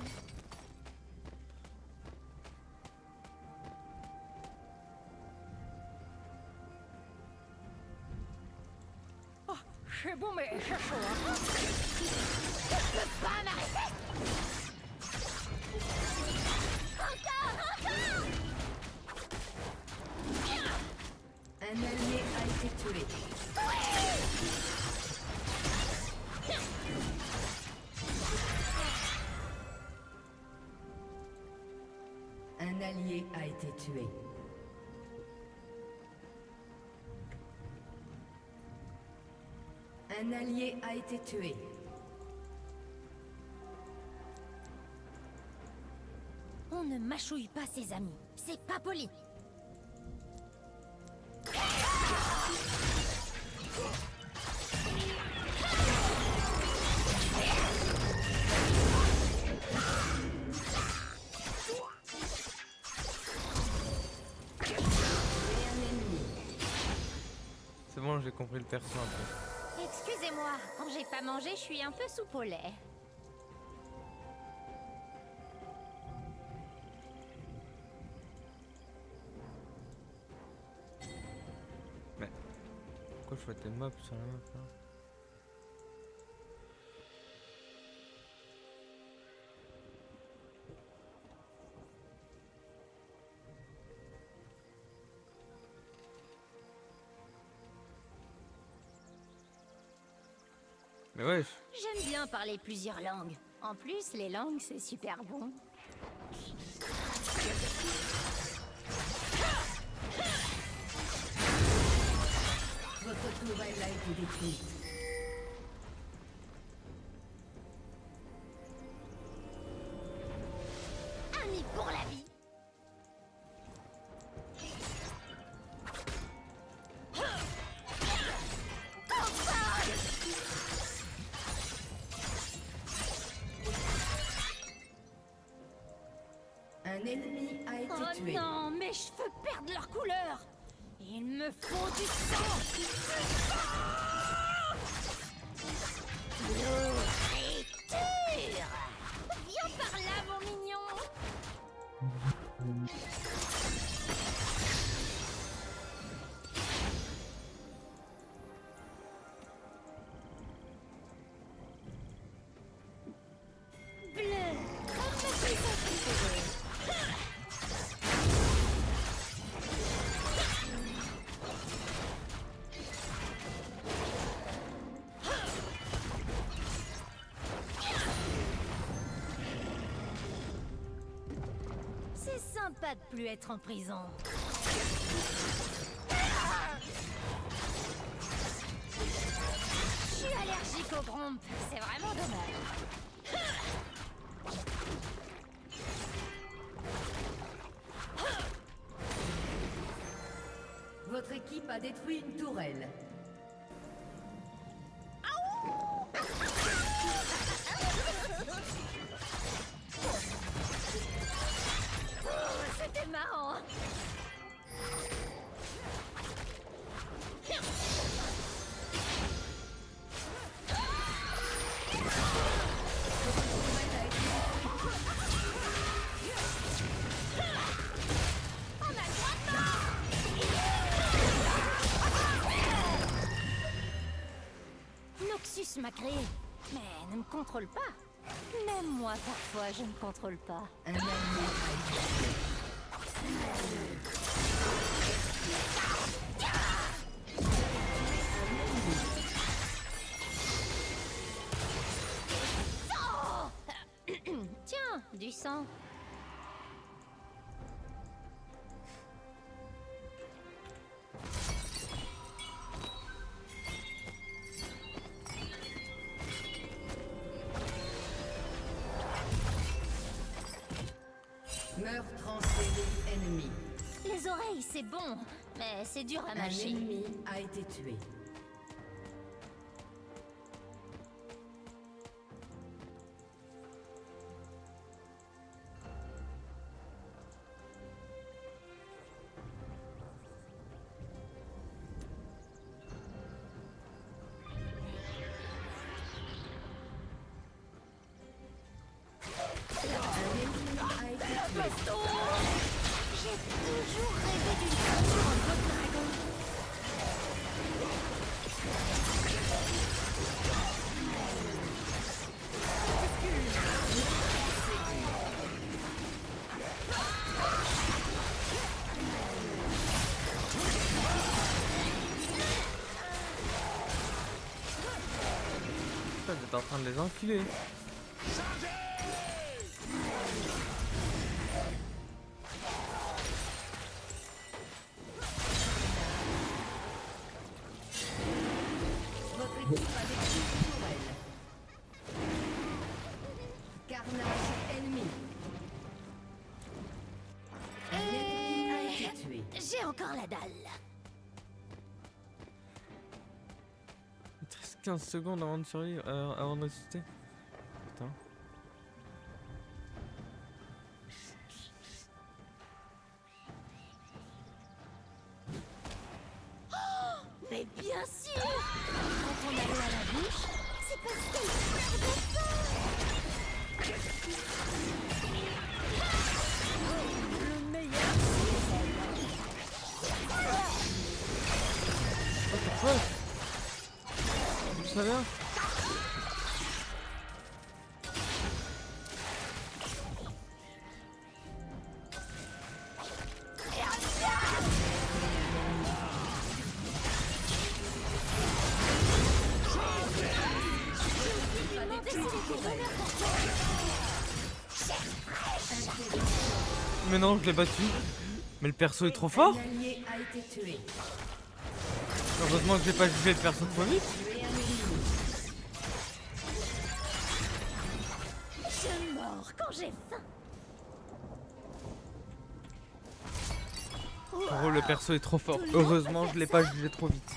D: C'est bon, mais c'est chaud, hein? Je peux pas m'arrêter! Encore!
E: Un allié a été tué. Un allié a été tué. Un allié a été tué.
D: On ne mâchouille pas ses amis. C'est pas poli.
A: C'est bon, j'ai compris le perso un peu.
D: Excusez-moi, quand j'ai pas mangé, je suis un peu soupe au lait.
A: Pourquoi je vois tes mobs sur la map là? Mais Mais wesh.
D: J'aime bien parler plusieurs langues. En plus, les langues, c'est super bon.
E: Votre tourelle a été détruite.
D: Amis pour la vie.
E: Un ennemi a été
D: Oh
E: tué.
D: non, mes cheveux perdent leur couleur. Il me faut du sang. Nourriture. Viens par là, mon mignon. Bleu, comme ma cuisson préférée. C'est sympa de plus être en prison. Je suis allergique aux grompes, c'est vraiment dommage.
E: Votre équipe a détruit une tourelle.
D: C'était marrant. Noxus m'a créé, mais ne me contrôle pas. Même moi, parfois, je ne contrôle pas.
E: Un ennemi a été tué.
D: Tiens, du sang.
E: Meurtre en série ennemi.
D: Les oreilles, c'est bon, mais c'est dur à
E: Un
D: mâcher.
E: ennemi a été tué.
D: J'ai toujours rêvé d'une ceinture en bloc dragon.
A: Putain, j'étais en train de les enfiler.
E: Votre équipe a détruit une tourelle. Carnage ennemi. Un ennemi a été tué.
D: J'ai encore la dalle.
A: Il te reste 15 secondes avant de survivre, avant de ressusciter. Putain.
D: Mais bien sûr. Quand on a l'eau à la bouche, c'est parce qu'elle perd de faim. Le meilleur,
A: Ouais. Ça vient. Mais non, je l'ai battu. Mais le perso est trop fort.
E: Un allié a été tué.
A: Heureusement que j'ai pas jugé le perso trop vite.
E: Tué un ennemi.
D: Je mords quand j'ai faim.
A: Gros, le perso est trop fort. Heureusement, je l'ai pas jugé trop vite.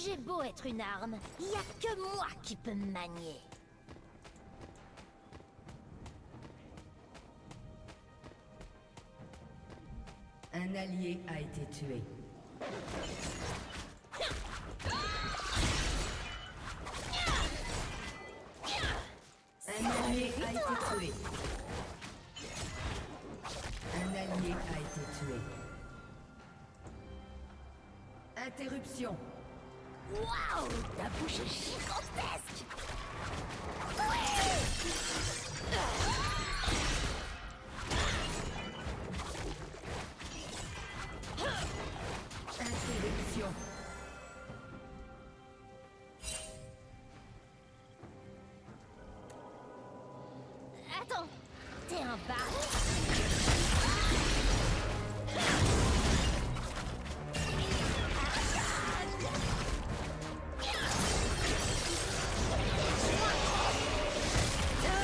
D: J'ai beau être une arme, y a que moi qui peux me manier.
E: Un allié a été tué. Un allié a été tué. Un allié a été tué. Interruption.
D: Waouh, ta bouche est gigantesque.
E: Interruption.
D: Attends, t'es un baron?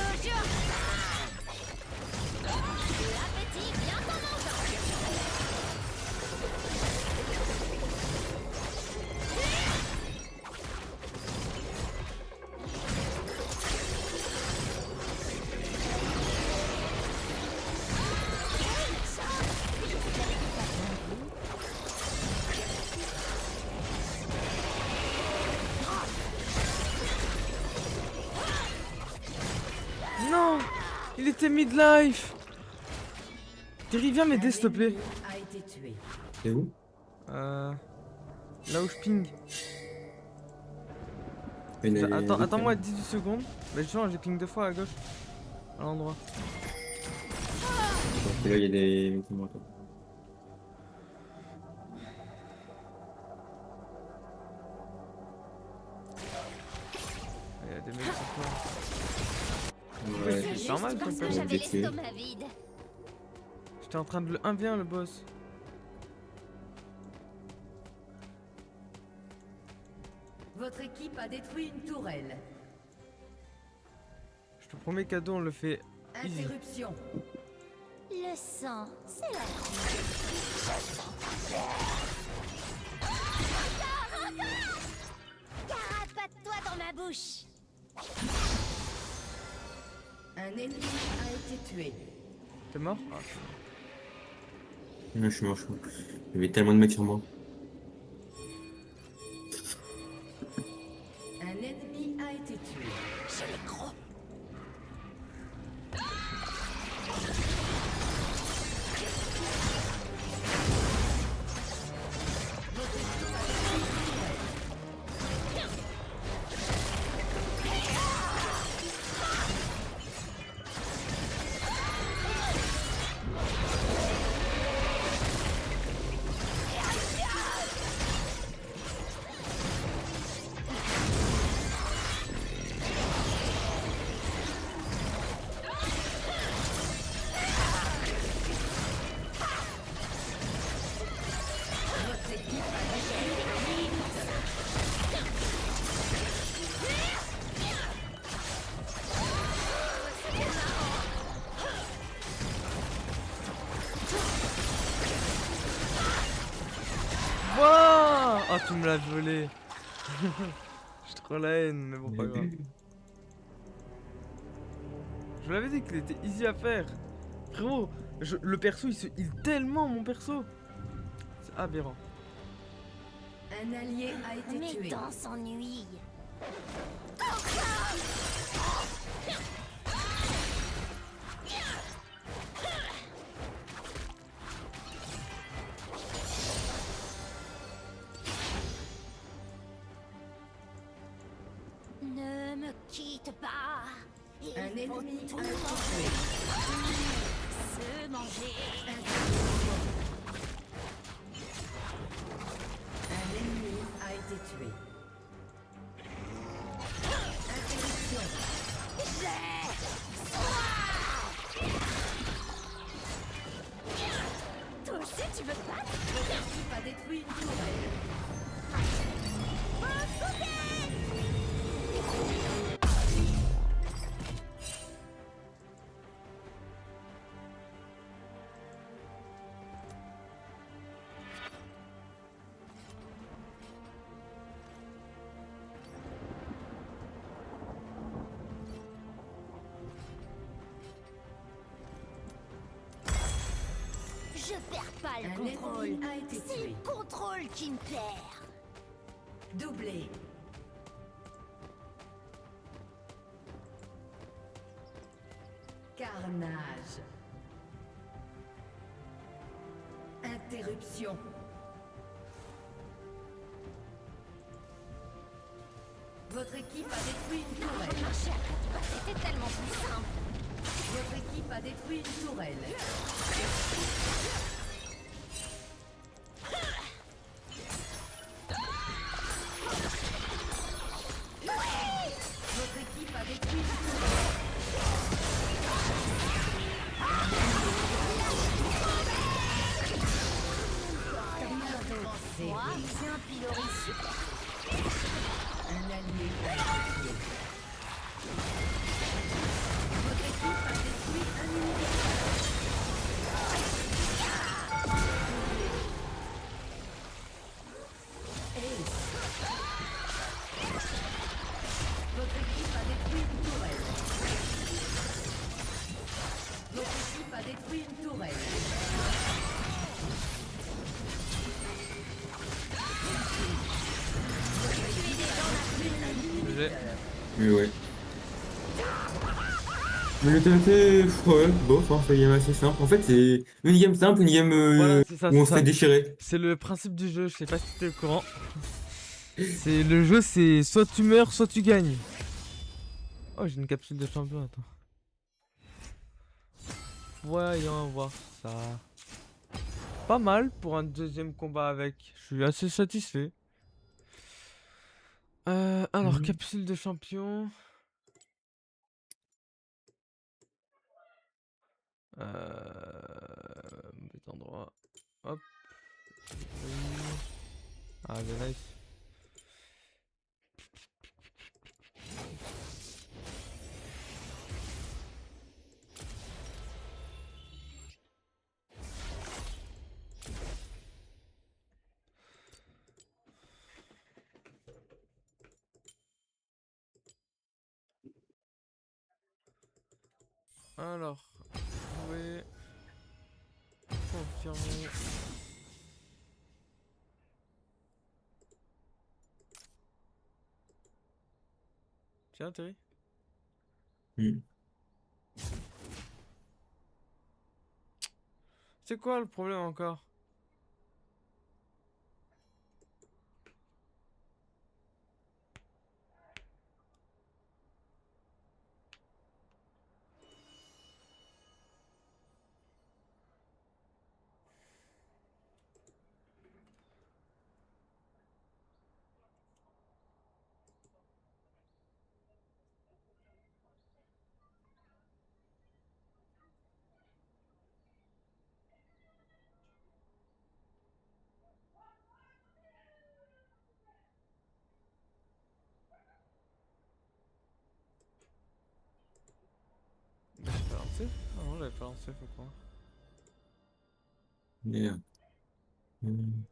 D: Toujours l'appétit vient en mangeant.
A: Non, il était midlife. Terry, viens m'aider s'il te plaît.
E: A été tué.
B: C'est où?
A: Là où je ping.
B: Attends,
A: Attends-moi 18 secondes. Bah justement, j'ai ping 2 fois à gauche. À l'endroit.
B: Et là, il y a des mecs qui me racontent.
A: Il y a des mecs sur toi.
B: Ouais.
A: C'est
D: Juste
A: normal,
D: parce
A: ton
D: que
A: perso.
D: j'avais
B: Détruit.
D: l'estomac vide.
A: J'étais en train de le 1v1 le boss.
E: Votre équipe a détruit une tourelle.
A: Je te promets cadeau, on le fait easy.
E: Interruption.
D: Le sang, c'est la vie. Encore. Carapate-toi dans ma bouche.
E: Un ennemi a été tué.
A: T'es mort? Ah,
B: Non, je suis mort, je suis mort. Il y avait tellement de mecs sur moi.
E: Un ennemi a été tué.
D: J'ai les crocs.
A: Wouah! Oh, tu me l'as volé. J'ai trop la haine, mais bon, pas grave. Je vous l'avais dit qu'il était easy à faire. Frérot, le perso, il se heal tellement, mon perso. C'est aberrant.
E: Un allié a été
D: Mes
E: tué.
D: dents s'ennuient. Ne me quitte pas. Il
E: Un
D: faut
E: ennemi
D: tout
E: a été
D: manger.
E: tué.
D: Se manger. Tu veux te battre?
E: Votre équipe a détruit une tourelle.
D: Je perds pas le
E: Un
D: contrôle.
E: ennemi a été
D: C'est
E: tué.
D: le contrôle qui me perd.
E: Doublé. Carnage. Interruption. Votre équipe a détruit une tourelle.
D: Marcher à quatre pas, c'était tellement plus simple.
E: Votre équipe a détruit une tourelle. Votre équipe a détruit une tourelle.
D: Moi, c'est un pilori super.
E: Un allié a été tué. Votre équipe a détruit un ennemi. Votre équipe a détruit une tourelle. Votre équipe a détruit une tourelle.
A: GG.
B: Mais ouais. Mais le TNT, ouais, bof, hein, c'est une game assez simple. En fait, c'est une game simple, une game
A: Voilà, c'est ça,
B: où on
A: c'est
B: se fait
A: ça.
B: déchirer.
A: C'est le principe du jeu, je sais pas si t'es au courant. C'est le jeu, c'est soit tu meurs, soit tu gagnes. Oh, j'ai une capsule de champion, attends. Voyons voir ça. Pas mal pour un deuxième combat avec. Je suis assez satisfait. Alors,
B: Mhm.
A: capsule de champion. Mauvais endroit. Hop. Oui. Ah, c'est nice. Alors, jouer. Confirmer. Tiens, Terry.
B: Mhm.
A: C'est quoi le problème encore? J'avais pas lancé? Ah non, j'avais pas lancé, faut croire.
B: Merde. Mhm.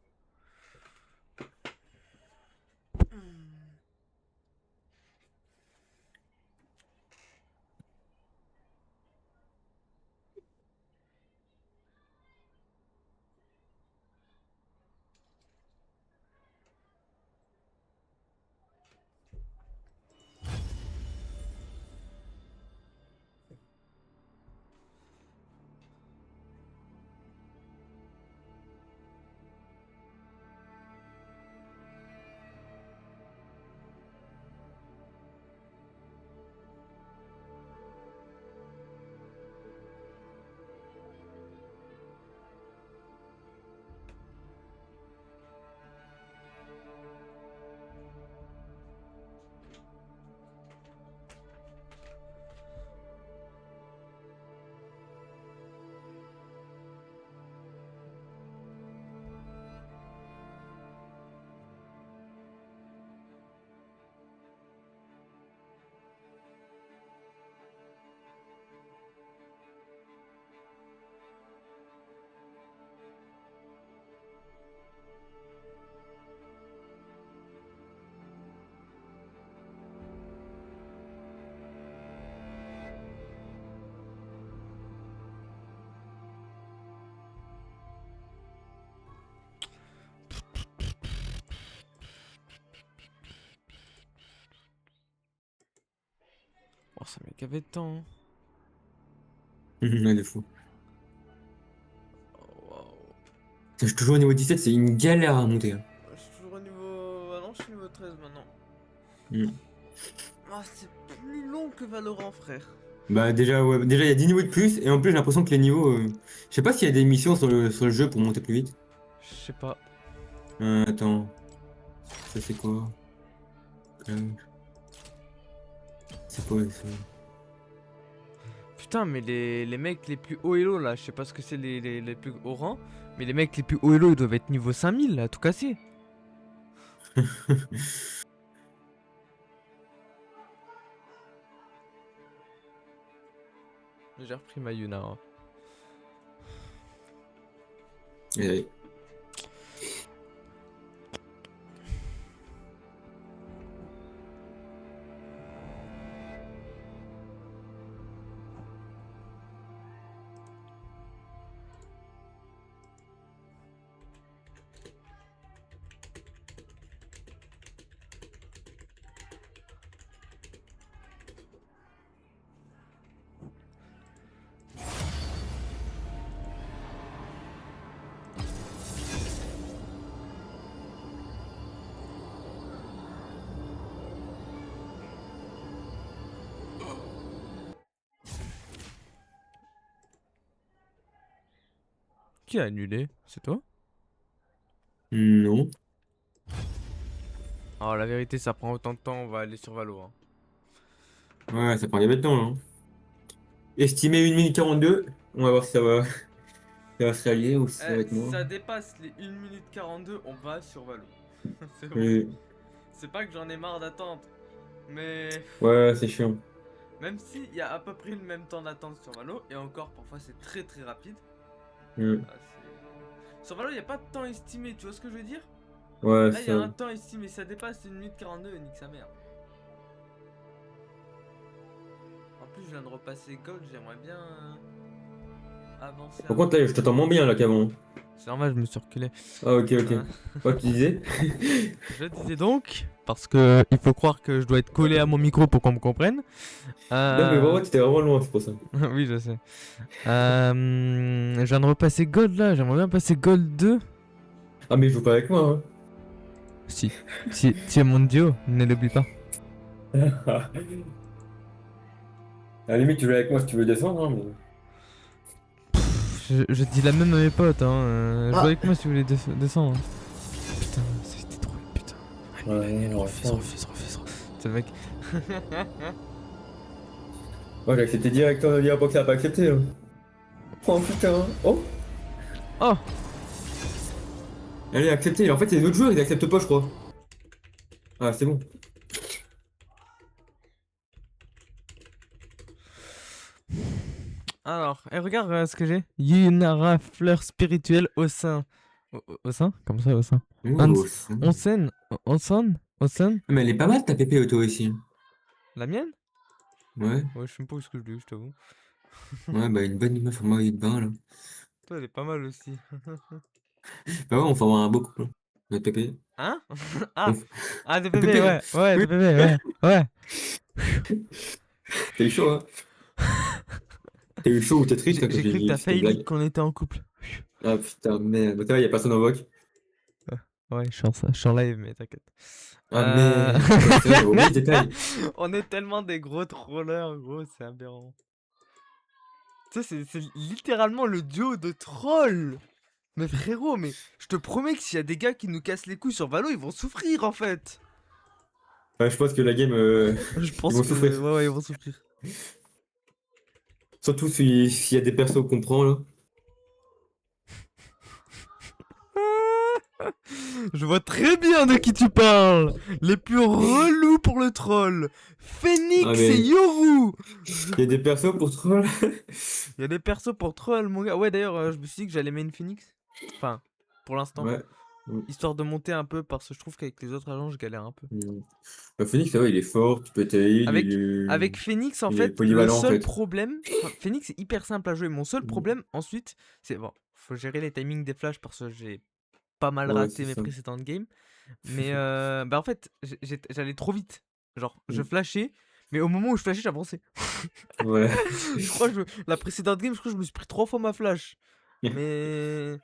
A: ça met gavé de temps.
B: Ouais, de fou.
A: Oh, waouh.
B: Je suis toujours au niveau 17, c'est une galère à monter. Hein.
A: Je suis toujours au niveau. Ah non, je suis niveau 13 maintenant.
B: Mm.
A: Ah, c'est plus long que Valorant, frère.
B: Bah déjà, ouais, déjà il y a 10 niveaux de plus, et en plus j'ai l'impression que les niveaux... Je sais pas s'il y a des missions sur le jeu pour monter plus vite.
A: Je sais pas.
B: Attends. Ça c'est quoi? C'est quoi ça?
A: Putain, mais les mecs les plus hauts elo là, je sais pas ce que c'est les plus hauts rangs, mais les mecs les plus hauts elo ils doivent être niveau 5000 là, tout cassé. J'ai repris ma Yuna. Hein.
B: Et-
A: Qui a annulé? C'est toi?
B: Non.
A: Alors la vérité ça prend autant de temps, on va aller sur Valo. Hein.
B: Ouais, ça prend des bêtes de temps là. Hein. Estimé 1 minute 42. On va voir si ça va se réaliser ou si ça va être
A: Si
B: moins.
A: ça dépasse les 1 minute 42, on va sur Valo. C'est bon.
B: Et-
A: C'est pas que j'en ai marre d'attendre, mais
B: Ouais, c'est chiant.
A: même s'il y a à peu près le même temps d'attente sur Valo, et encore parfois c'est très très rapide.
B: Mm.
A: Bah, sur Valo, il n'y a pas de temps estimé, tu vois ce que je veux dire?
B: Ouais,
A: Là, il y a un
B: ça.
A: temps estimé, ça dépasse 1 minute 42, nique sa mère. En plus, je viens de repasser Gold, j'aimerais bien avancer.
B: Par contre, là, je t'entends moins bien là qu'avant.
A: C'est normal, je me suis reculé.
B: Ah, ok, ok.
A: Hein.
B: Quoi, tu disais?
A: Je disais donc, parce que il faut croire que je dois être collé à mon micro pour qu'on me comprenne.
B: Non, mais vraiment, t'étais vraiment loin, c'est pour ça.
A: Oui, je sais. Je viens de repasser Gold là, j'aimerais bien passer Gold 2.
B: Ah, mais il joue pas avec moi,
A: Si, tu es mon duo, ne l'oublie pas.
B: hein. À la limite, tu joues avec moi si tu veux descendre, hein, mais...
A: Je dis la même à mes potes, hein. Joue
B: Ah.
A: avec moi si vous voulez descendre. Hein. Putain, c'était trop, putain.
B: Ouais,
A: Refuse. C'est le mec.
B: Ouais, j'ai accepté direct, on dirait pas que ça a pas accepté, là. Oh putain. Oh.
A: Oh.
B: Allez, accepté. En fait, c'est les autres joueurs, ils acceptent pas, je crois. Ah, c'est bon.
A: Alors, regarde ce que j'ai. Yunara, fleur spirituelle au sein. Au sein? Comme ça, au sein.
B: Oh,
A: Au sein.
B: mais elle est pas mal ta pépé auto ici.
A: La mienne?
B: Ouais,
A: Ouais, je sais même pas où ce que je dis, je t'avoue.
B: ouais, bah une bonne meuf en maillot de bain là.
A: Toi, elle est pas mal aussi.
B: Bah ouais, on forme un beau couple. Hein. Notre pépé.
A: Hein? Ah!
B: On-
A: Ah, de
B: Pépé.
A: bébé, ouais. Ouais, de
B: Oui.
A: bébé, ouais.
B: T'as eu chaud, hein? T'as eu chaud ou t'es triste
A: J'ai
B: là, quand
A: j'ai cru que t'as
B: c'était une
A: failli dire
B: blague.
A: qu'on était en couple.
B: Ah putain, merde. Bah ça va, y'a personne en voc.
A: Ouais, je suis en live, mais t'inquiète.
B: Ah merde. Ouais, c'est vrai, j'avais oublié ce détail.
A: On est tellement des gros trollers, gros, c'est aberrant. Tu sais, c'est littéralement le duo de trolls. Mais frérot, mais je te promets que s'il y a des gars qui nous cassent les couilles sur Valo, ils vont souffrir en fait.
B: Ouais, je pense que la game,
A: Je pense
B: vont
A: que
B: souffrir.
A: ouais, ils vont souffrir.
B: surtout s'il y a des persos qu'on prend là.
A: Je vois très bien de qui tu parles. Les plus relous pour le troll. Phoenix
B: Ah, mais-
A: et Yoru.
B: Il y a des persos pour troll.
A: Il y a des persos pour troll, mon gars. Ouais, d'ailleurs, je me suis dit que j'allais main Phoenix. Enfin, pour l'instant.
B: Ouais.
A: Histoire de monter un peu, parce que je trouve qu'avec les autres agents, je galère un peu.
B: Bah, Phoenix, ça va, il est fort, tu peux t'aider.
A: Avec Phoenix, en
B: il est
A: fait, le
B: polyvalent, en
A: seul
B: fait.
A: problème. Enfin, Phoenix est hyper simple à jouer. Mon seul
B: Mhm.
A: problème, ensuite, c'est. Bon, faut gérer les timings des flashs parce que j'ai pas mal
B: Ouais,
A: raté
B: c'est
A: mes
B: ça.
A: précédentes games. Mais bah, en fait, j'allais trop vite. Genre, je
B: Mhm.
A: flashais, mais au moment où je flashais, j'avançais.
B: Ouais.
A: Je crois que la précédente game, je crois que je me suis pris 3 fois ma flash. Mais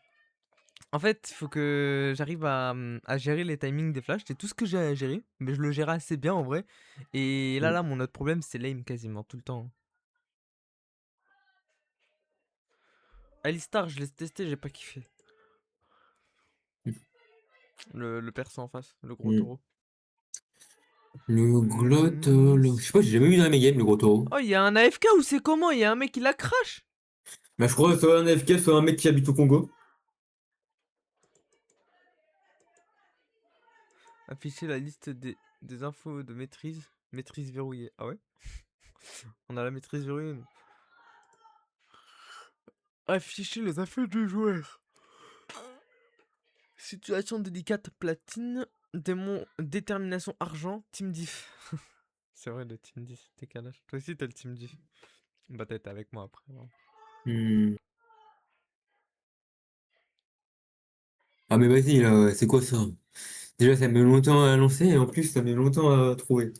A: en fait, il faut que j'arrive à gérer les timings des flashs. C'est tout ce que j'ai à gérer, mais je le gère assez bien en vrai. Et là, mon autre problème, c'est l'aim quasiment tout le temps. Alistar, je l'ai testé, j'ai pas kiffé. Le perso en face, le gros
B: Mm.
A: taureau.
B: Le glotte, je sais pas, j'ai jamais vu dans mes games le gros taureau.
A: Oh, il y a un AFK ou c'est comment? Il y a un mec qui la crash.
B: Bah, je crois que soit un AFK, soit un mec qui habite au Congo.
A: Afficher la liste des infos de maîtrise. Maîtrise verrouillée. Ah ouais? On a la maîtrise verrouillée. Nous. Afficher les infos du joueur. Situation délicate platine. Démon détermination argent. Team diff. C'est vrai le team diff. Décalage. Toi aussi t'as le team diff. Bah t'es avec moi après. Hein.
B: Hmm. Ah, mais vas-y, là, c'est quoi ça? Déjà, ça met longtemps à lancer et en plus, ça met longtemps à trouver.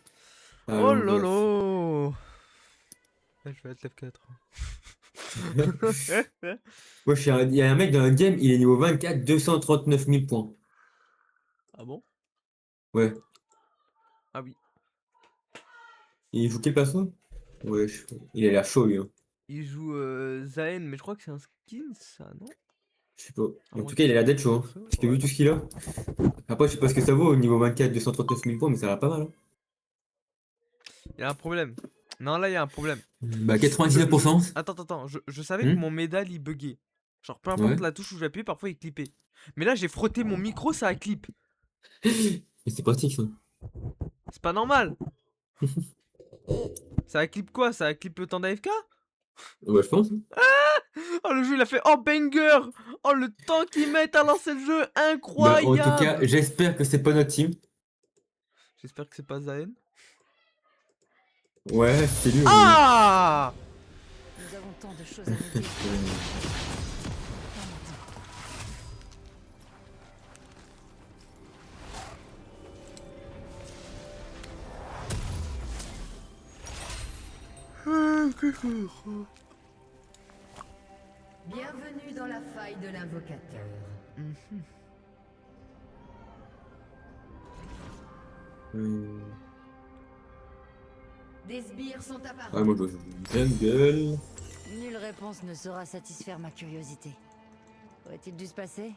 A: Oh
B: Alors, bref.
A: lolo. Là, je vais être level 4.
B: Moi, il y a un mec dans la game, il est niveau 24, 239 000 points.
A: Ah bon?
B: Ouais.
A: Ah oui.
B: Il joue quel perso? Ouais, il a l'air chaud, lui. Hein.
A: Il joue Zayn, mais je crois que c'est un skin ça, non?
B: Je sais pas.
A: À
B: En
A: moins
B: tout cas, il a l'air d'être chaud. Hein.
A: perso.
B: Parce que
A: Ouais.
B: vu tout ce qu'il a. Après, je sais pas ce que ça vaut au niveau 24, 239 000 points, mais ça va pas mal. Hein.
A: Il y a un problème. Non, là, il y a un problème.
B: Bah, 99%.
A: Attends. Je savais que
B: Hmm.
A: mon médaille, il buguait. Genre, peu importe
B: Ouais.
A: la touche où j'appuie, parfois il clippait. Mais là, j'ai frotté mon micro, ça a clip.
B: Mais c'est pratique, ça.
A: C'est pas normal. Ça a clip quoi? Ça a clip le temps d'AFK?
B: Ouais, je pense. Hein.
A: Oh, le jeu, il a fait. Oh, banger! Oh, le temps qu'ils mettent à lancer le jeu,
B: Bah, en tout cas,
A: incroyable!
B: j'espère que c'est pas notre team.
A: J'espère que c'est pas Zayn.
B: Ouais, c'est lui.
A: Ah!
C: Nous avons tant de choses à nous dire.
E: Bienvenue dans la faille de l'invocateur. Des sbires sont apparus.
B: Ah, moi, je joue jungle.
C: Nulle réponse ne saura satisfaire ma curiosité. Aurait-il dû se passer?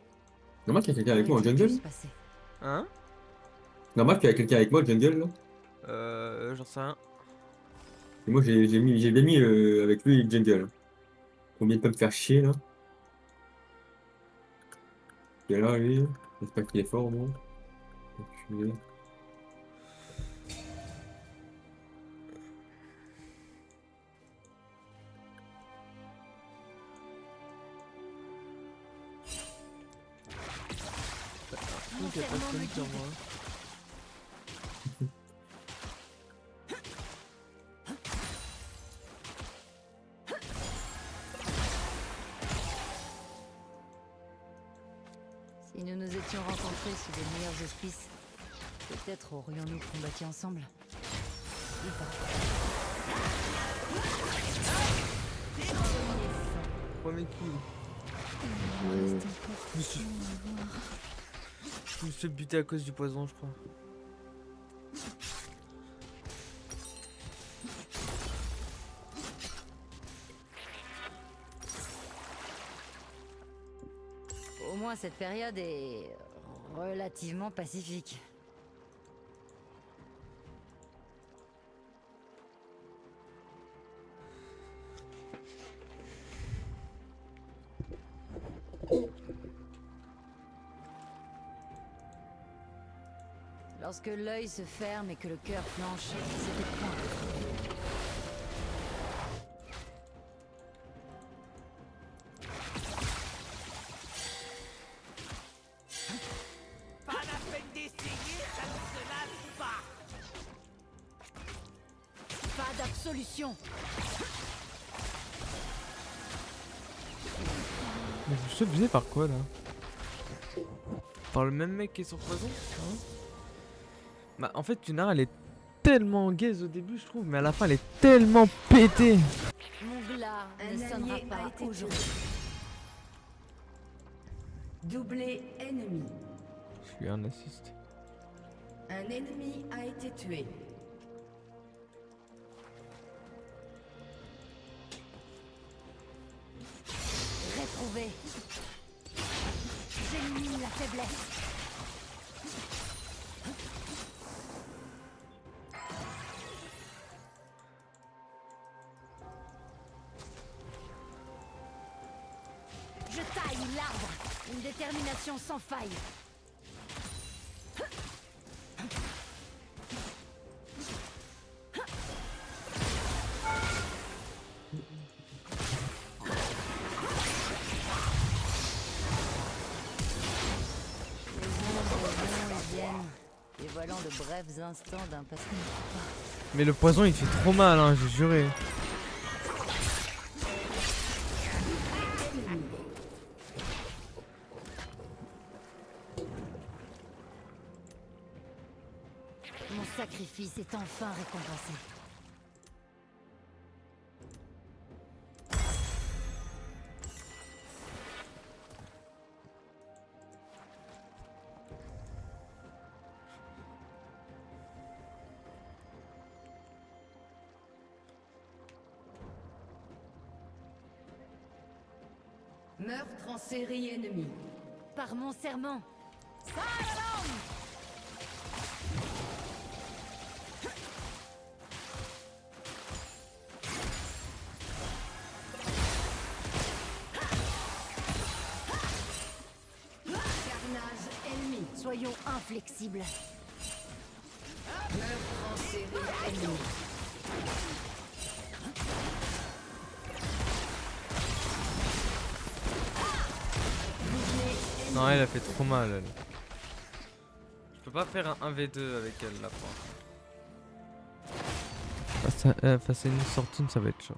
B: Normal qu'il y a quelqu'un avec moi en
C: Aurait-il dû
B: jungle.
C: se passer?
A: Hein?
B: Normal qu'il y a quelqu'un avec moi en jungle, là.
A: J'en sais rien.
B: Et moi, j'ai bien mis avec lui le jungle. Combien de pas me faire chier, là. Il est là, lui. J'espère qu'il est fort, au moins. Enculé.
A: Il y a pas de connexion, moi.
C: Si nous nous étions rencontrés sous de meilleurs auspices, peut-être aurions-nous combattu ensemble. Ou pas.
A: Premier kill. Je me suis fait buter à cause du poison, je crois.
C: Au moins cette période est relativement pacifique. Lorsque l'œil se ferme et que le cœur flanche, c'est le point. Pas d'absolution.
A: Mais je suis visé par quoi là? Par le même mec qui est sur poison? Hein? Bah en fait Tunar elle est tellement gaze au début, je trouve, mais à la fin, elle est tellement pétée.
C: Mon glas
E: Un
C: ne sonnera
E: allié a
C: pas
E: été
C: aujourd'hui.
E: Doublé ennemi.
A: Je suis un assist.
E: Un ennemi a été tué.
D: Retrouvé. J'élimine la faiblesse. Je taille l'arbre. Une détermination sans faille.
C: Les ombres vont et viennent, dévoilant de brefs instants d'un passé.
A: Mais le poison, il fait trop mal, hein, j'ai juré.
C: Mon sacrifice est enfin récompensé.
E: Meurtre en série ennemie.
D: Par mon serment.
E: Carnage ennemi.
D: Soyons inflexibles.
E: Meurtre en série ennemie.
A: Non, elle a fait trop mal, elle. Je peux pas faire un 1v2 avec elle, là, pour l'instant. Face à une sortine, ça va être chaud.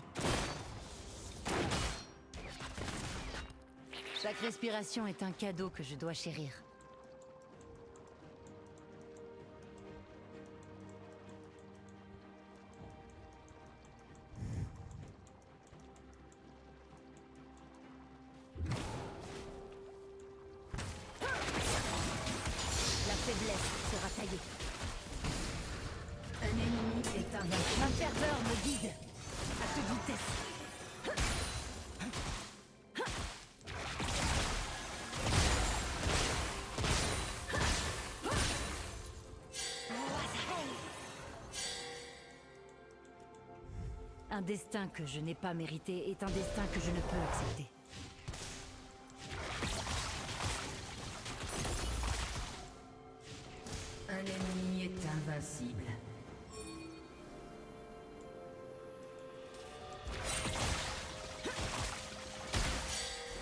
C: Chaque respiration est un cadeau que je dois chérir.
D: La faiblesse sera taillée.
E: Un ennemi est invaincu.
D: Ma ferveur me guide. À toute vitesse.
C: Un destin que je n'ai pas mérité est un destin que je ne peux accepter.
E: Un ennemi est invincible.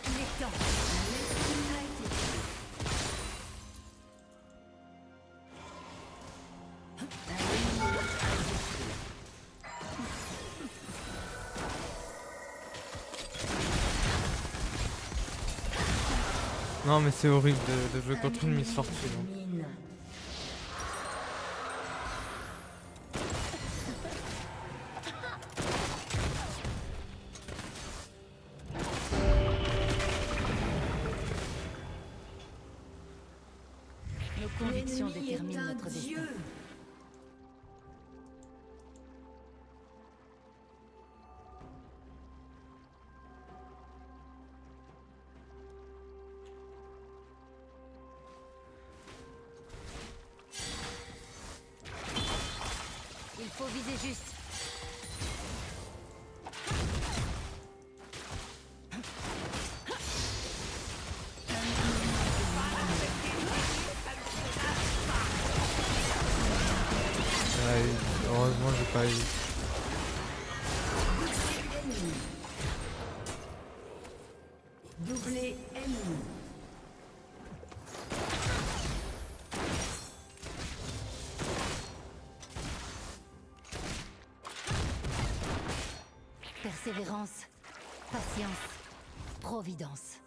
D: Il est temps.
E: L'ennemi a été tué. Un ennemi a été tué.
A: Non, mais c'est horrible de jouer contre une Miss Fortune. hein.
E: Mine.
C: Nos convictions
E: L'ennemi est
C: déterminent
E: un
C: notre destin.
E: dieu.
C: Il faut viser juste.
A: Ouais, heureusement, j'ai pas eu.
E: Doublé ennemi.
C: Persévérance, patience, providence.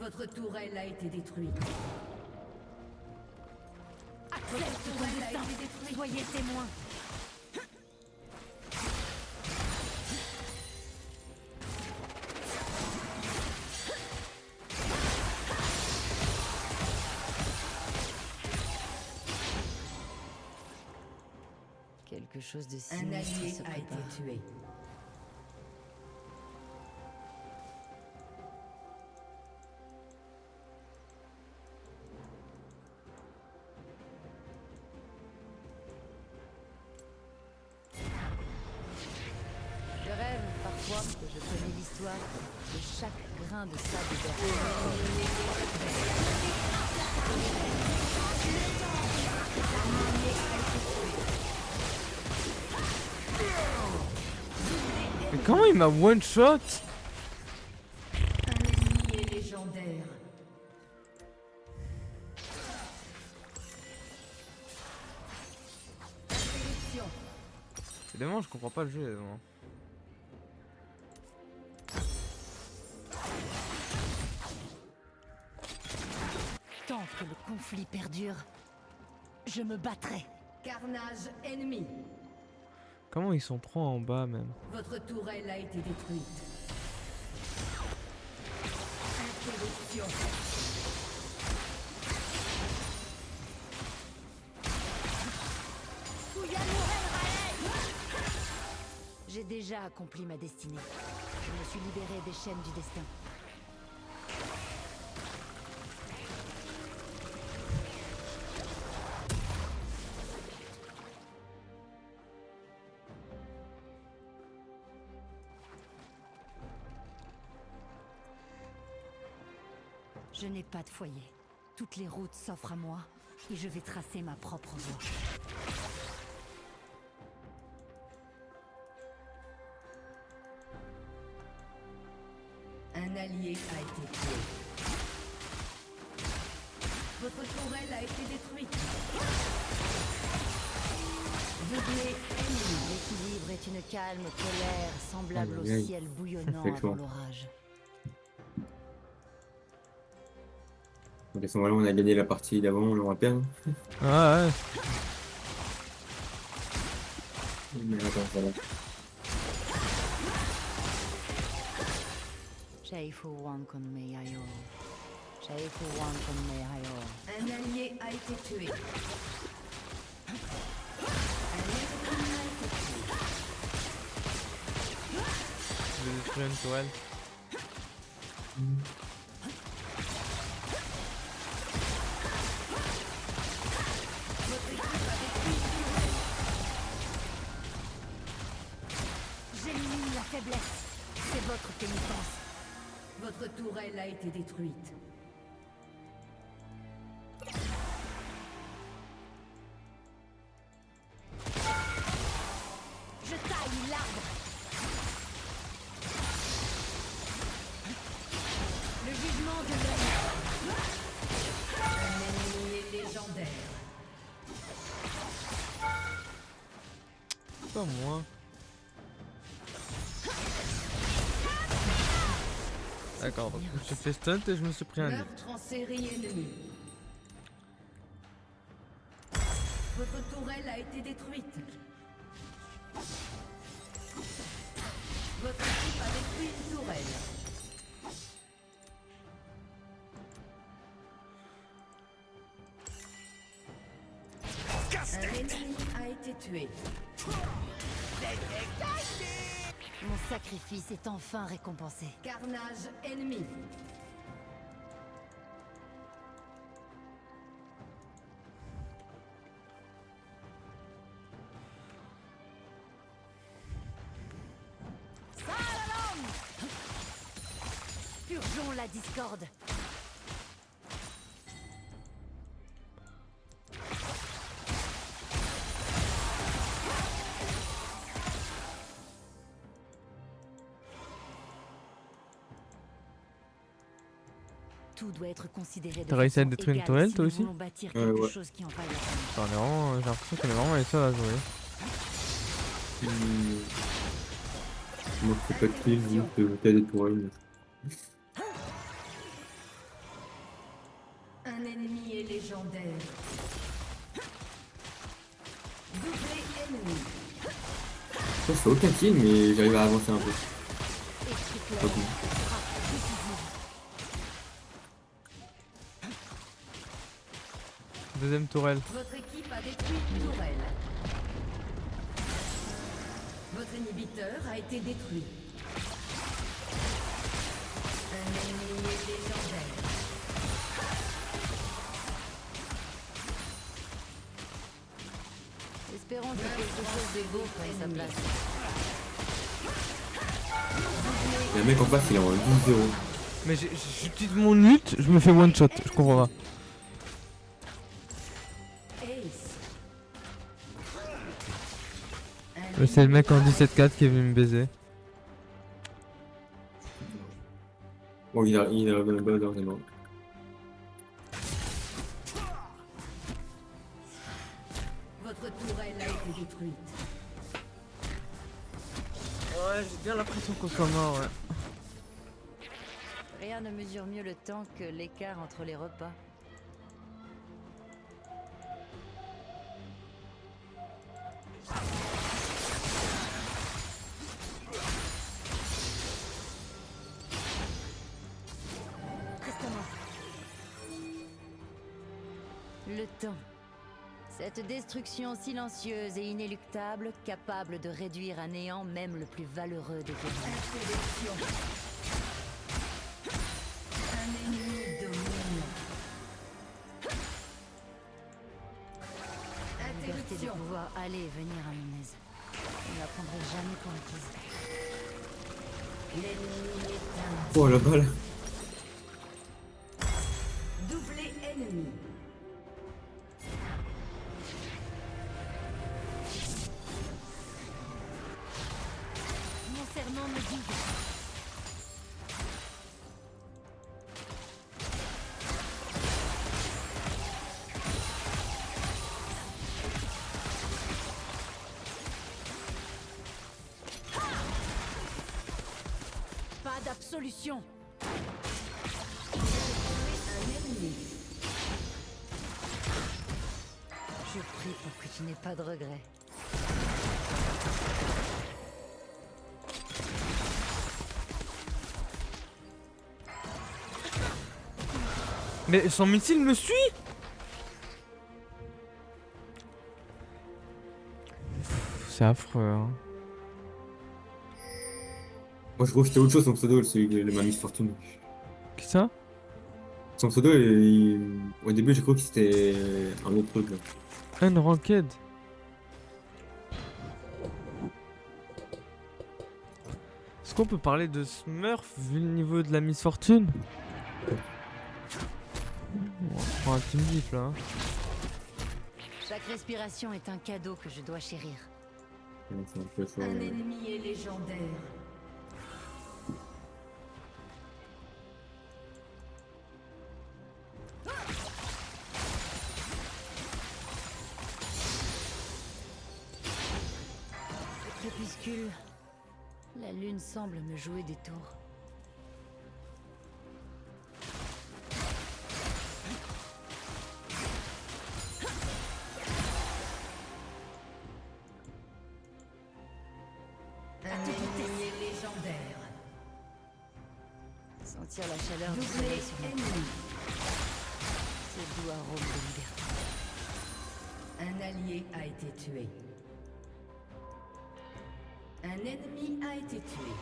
E: Votre tourelle a été détruite.
C: Accepte ton destin. Soyez témoin. Quelque chose de
E: Un
C: sinistre
E: allié
C: se
E: a été
C: prépare.
E: tué.
C: Je rêve parfois que je connais l'histoire de chaque grain de sable berceau.
A: Mais comment il m'a one shot?
E: Un ennemi est légendaire. Interruption.
A: C'est dommage, je comprends pas le jeu. Moi.
C: Tant que le conflit perdure, je me battrai.
E: Carnage ennemi.
A: Comment ils sont trop en bas même?
E: Votre tourelle a été détruite. Interruption.
C: J'ai déjà accompli ma destinée. Je me suis libéré des chaînes du destin. Je n'ai pas de foyer. Toutes les routes s'offrent à moi et je vais tracer ma propre voie.
E: Un allié a été tué. Votre tourelle a été détruite. Doublé ennemi.
C: L'équilibre est une calme colère semblable au
B: Aïe, aïe.
C: ciel bouillonnant
B: Réflexion.
C: avant l'orage.
B: Donc à ce moment-là, on a gagné la partie d'avant, on l'aura perdu.
A: Ah ouais.
B: Mais attends, ça va.
C: Shaifu Wankon Meyayo. Shaifu Wankon Meyayo.
E: Un allié a été tué. Un ennemi a été tué.
A: Je vais détruire une tourelle.
E: Votre équipe a détruit une tourelle.
C: J'élimine la faiblesse. C'est votre pénitence.
E: Votre tourelle a été détruite.
C: Je taille l'arbre. Le jugement de l'œil.
E: Un ennemi est légendaire.
A: Pas moi. D'accord, donc je me suis fait stunt et je me suis pris un nid.
E: Meurtre en série ennemie. Votre tourelle a été détruite. Votre équipe a détruit une tourelle. Un ennemi a été tué.
C: Mon sacrifice est enfin récompensé.
E: Carnage ennemi.
C: Purgeons la discorde. Tout doit être considéré de
A: T'as réussi à
C: façon
A: détruire une
C: égale
A: tourelle,
C: si
A: toi
C: nous
A: aussi
C: voulons bâtir quelque
B: Ouais.
C: chose qui en vaille la peine.
A: J'en ai vraiment, j'ai l'impression qu'on est vraiment les seuls à jouer.
B: Moi, c'est pas de kill, juste t'as des tourelles.
E: Un ennemi est légendaire. Doublé ennemi.
B: Je fais aucun kill, mais j'arrive à avancer un peu.
D: Esprit clair.
B: Pas cool.
D: Frappe décisive.
A: Deuxième tourelle.
E: Votre équipe a détruit une tourelle. Votre inhibiteur a été détruit. Un ennemi est légendaire.
C: Espérons que quelque chose de beau prenne sa place.
B: Il y a un mec en face, il est en 12-0.
A: Mais j'utilise mon ult, je me fais one shot, je comprends pas.
E: Ace.
A: Mais c'est le mec en 17-4 qui est venu me baiser.
B: Bon, il a dans le bas d'ordinateur.
E: Votre tourelle a été détruite.
A: Ouais, j'ai bien l'impression qu'on soit mort, ouais.
C: Rien ne mesure mieux le temps que l'écart entre les repas.
D: Testament.
C: Le temps. Cette destruction silencieuse et inéluctable, capable de réduire à néant même le plus valeureux des guerriers.
E: Sélection. Un ennemi domine.
C: La liberté de
E: Interruption.
C: pouvoir aller et venir à mon aise. Je ne la prendrai jamais pour acquise.
E: L'ennemi est
B: Oh la balle.
E: un doublé ennemi.
D: Mon serment me guide.
C: Pas d'absolution.
E: Un ennemi.
C: Je prie pour que tu n'aies pas de regrets.
A: Mais son missile me suit. C'est affreux, hein.
B: Moi je trouve que c'était autre chose son pseudo, celui de ma Miss Fortune.
A: Qui ça?
B: Son pseudo, au début j'ai cru que c'était un autre truc là.
A: Unranked. Est-ce qu'on peut parler de Smurf vu le niveau de la Miss Fortune? On prend un team diff là. Hein.
C: Chaque respiration est un cadeau que je dois chérir.
B: Ouais, c'est un peu ça.
E: Un ennemi est légendaire.
C: Au crépuscule, la lune semble me jouer des tours.
E: Un ennemi est légendaire.
C: Sentir la chaleur du
E: Doublé
C: soleil sur ma peau,
E: ennemi.
C: ce doux arôme de liberté.
E: Un allié a été tué. Un ennemi a été tué.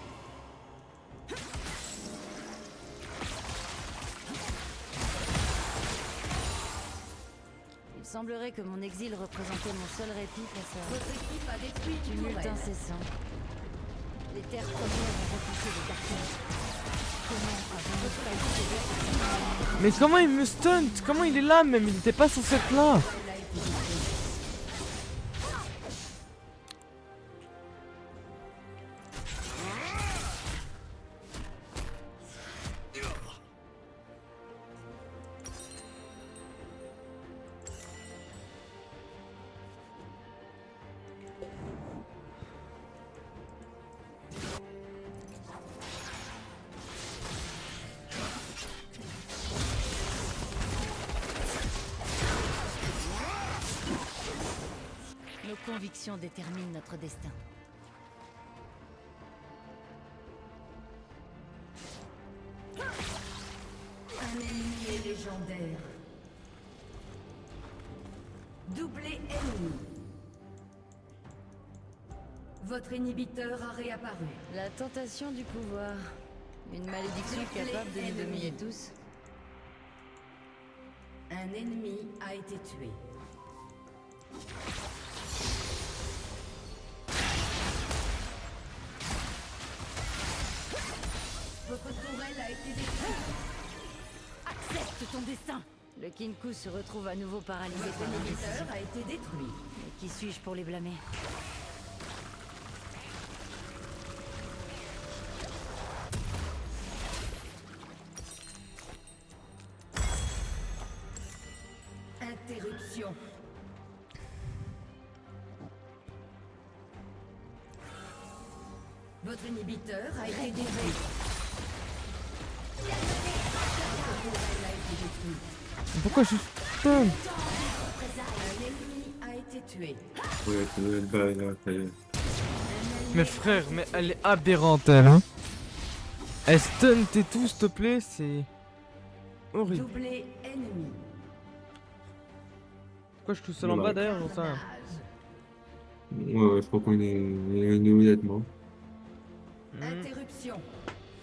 C: Il semblerait que mon exil représentait mon seul répit face à
E: Votre équipe a détruit une
C: tumulte
E: tourelle.
C: incessant. Les terres premières ont repoussé les darkness. Comment avons-nous failli sauver cette
A: Mais comment il me stunt? Comment il est là même? Il était pas censé être là.
E: Elle a été détruite.
C: conviction détermine notre destin.
E: Un ennemi est légendaire. Doublé ennemi. Votre inhibiteur a réapparu.
C: La tentation du pouvoir. Une malédiction capable de nous dominer tous.
E: Un ennemi a été tué. Votre tourelle a été détruite.
C: Accepte ton destin. Le Kinku se retrouve à nouveau paralysé
E: Votre
C: par l'indécision.
E: inhibiteur a été détruit.
C: Mais qui suis-je pour les blâmer?
E: Interruption. Votre inhibiteur a été détruit. Votre tourelle a été détruite.
A: Pourquoi je suis stun?
E: Un ennemi a été tué.
B: Ouais, tu veux pas, là, ça y est.
A: Mais frère, mais elle est aberrante elle, hein. Elle stun et tout, s'il te plaît, c'est horrible.
E: Doublé ennemi.
A: Pourquoi je suis tout seul en bas d'ailleurs, j'en sais rien.
B: Ouais, je crois qu'on est immédiatement.
E: Interruption.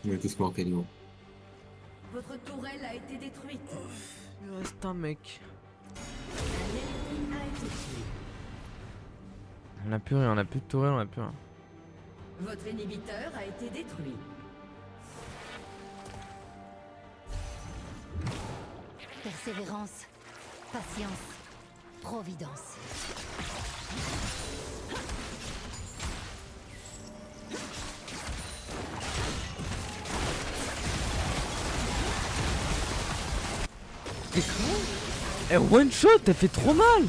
B: On est tous morts quasiment.
E: Votre tourelle a été détruite.
A: Il reste un mec.
E: Un ennemi a été tué.
A: On a plus rien, on a plus de tourelle, on a plus rien.
E: Votre inhibiteur a été détruit.
C: Persévérance, patience, providence.
A: Eh, one shot, elle fait trop mal.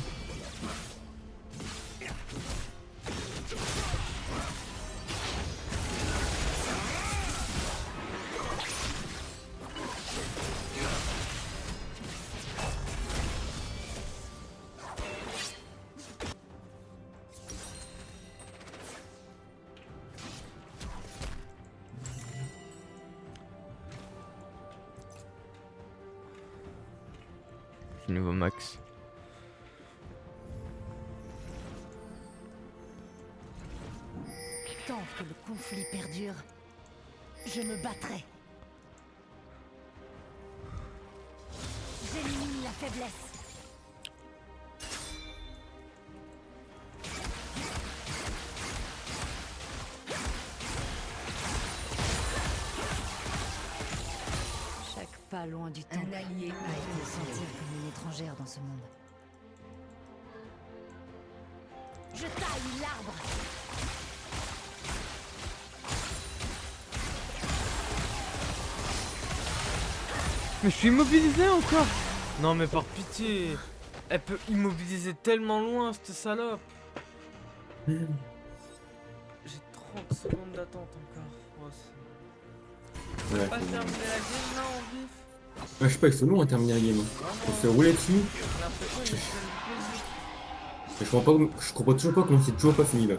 A: Niveau max.
C: Tant que le conflit perdure, je me battrai. J'élimine la faiblesse. Chaque pas loin du temps.
E: Un allié a
C: Me
E: été
C: sentir
E: tué.
C: comme une étrangère dans ce monde. Je taille l'arbre.
A: Mais je suis immobilisé encore. Non mais par pitié. Elle peut immobiliser tellement loin cette salope. J'ai 30 secondes d'attente encore. Oh, c'est-
B: Ouais,
A: pas
B: c'est bon.
A: terminer la game là en vif.
B: Ouais, je sais pas, ils sont longs à terminer la game. Hein. Faut se rouler dessus.
A: J'ai l'impression qu'il y a du plaisir.
B: Je comprends toujours pas comment c'est toujours pas fini là.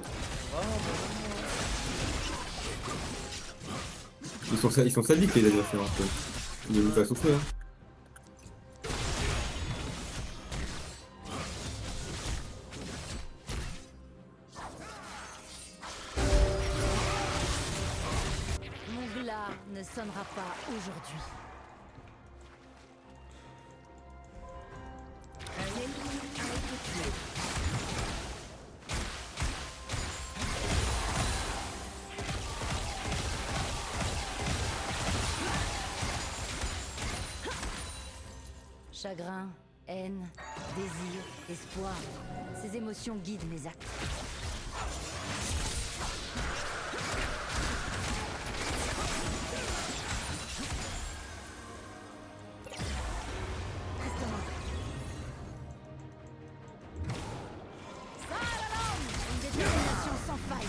B: Ils sont sadiques les adversaires un peu. Ils nous passent au feu. Hein.
C: Mon glas ne sonnera pas aujourd'hui.
E: Un ennemi a été tué.
C: Chagrin, haine, désir, espoir. Ces émotions guident mes actes. Une détermination sans faille.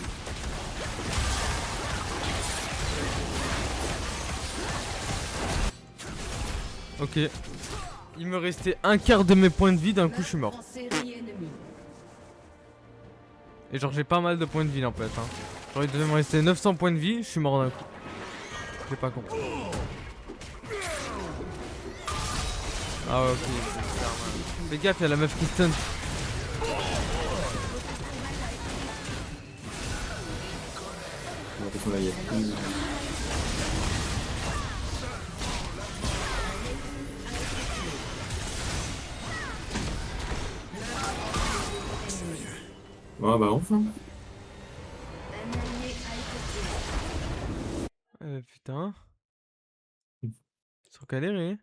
A: Ok. Il me restait un quart de mes points de vie, d'un coup je suis mort.
E: En série ennemie.
A: Et genre j'ai pas mal de points de vie en fait. Hein. Genre il devait me rester 900 points de vie, je suis mort d'un coup. J'ai pas compris. Ah ouais, ok. Fais gaffe, y'a la meuf qui stun.
B: Bon, attention là, il y a tout. Ah bah enfin.
E: Un allié a été tué.
A: Putain. Ils sont galérés.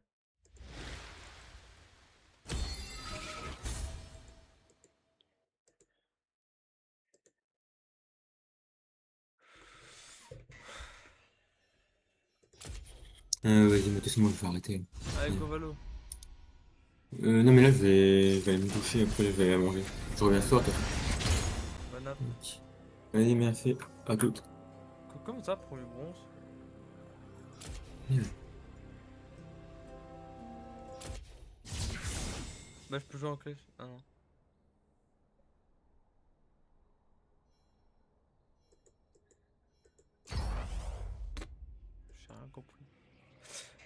B: Vas-y, mais de toute façon, moi je vais arrêter.
A: Allez, go Valo.
B: Non mais là je vais aller me doucher, après je vais aller manger. Je reviens ce soir, toi.
A: Bonne app.
B: Vas-y, merci. À toutes.
A: Comment ça, premier bronze? Bah, je peux jouer en clé. Ah non. J'ai rien compris.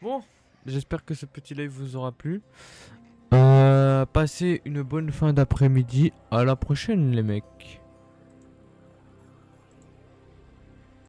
A: Bon, j'espère que ce petit live vous aura plu. Passez une bonne fin d'après-midi. À la prochaine, les mecs.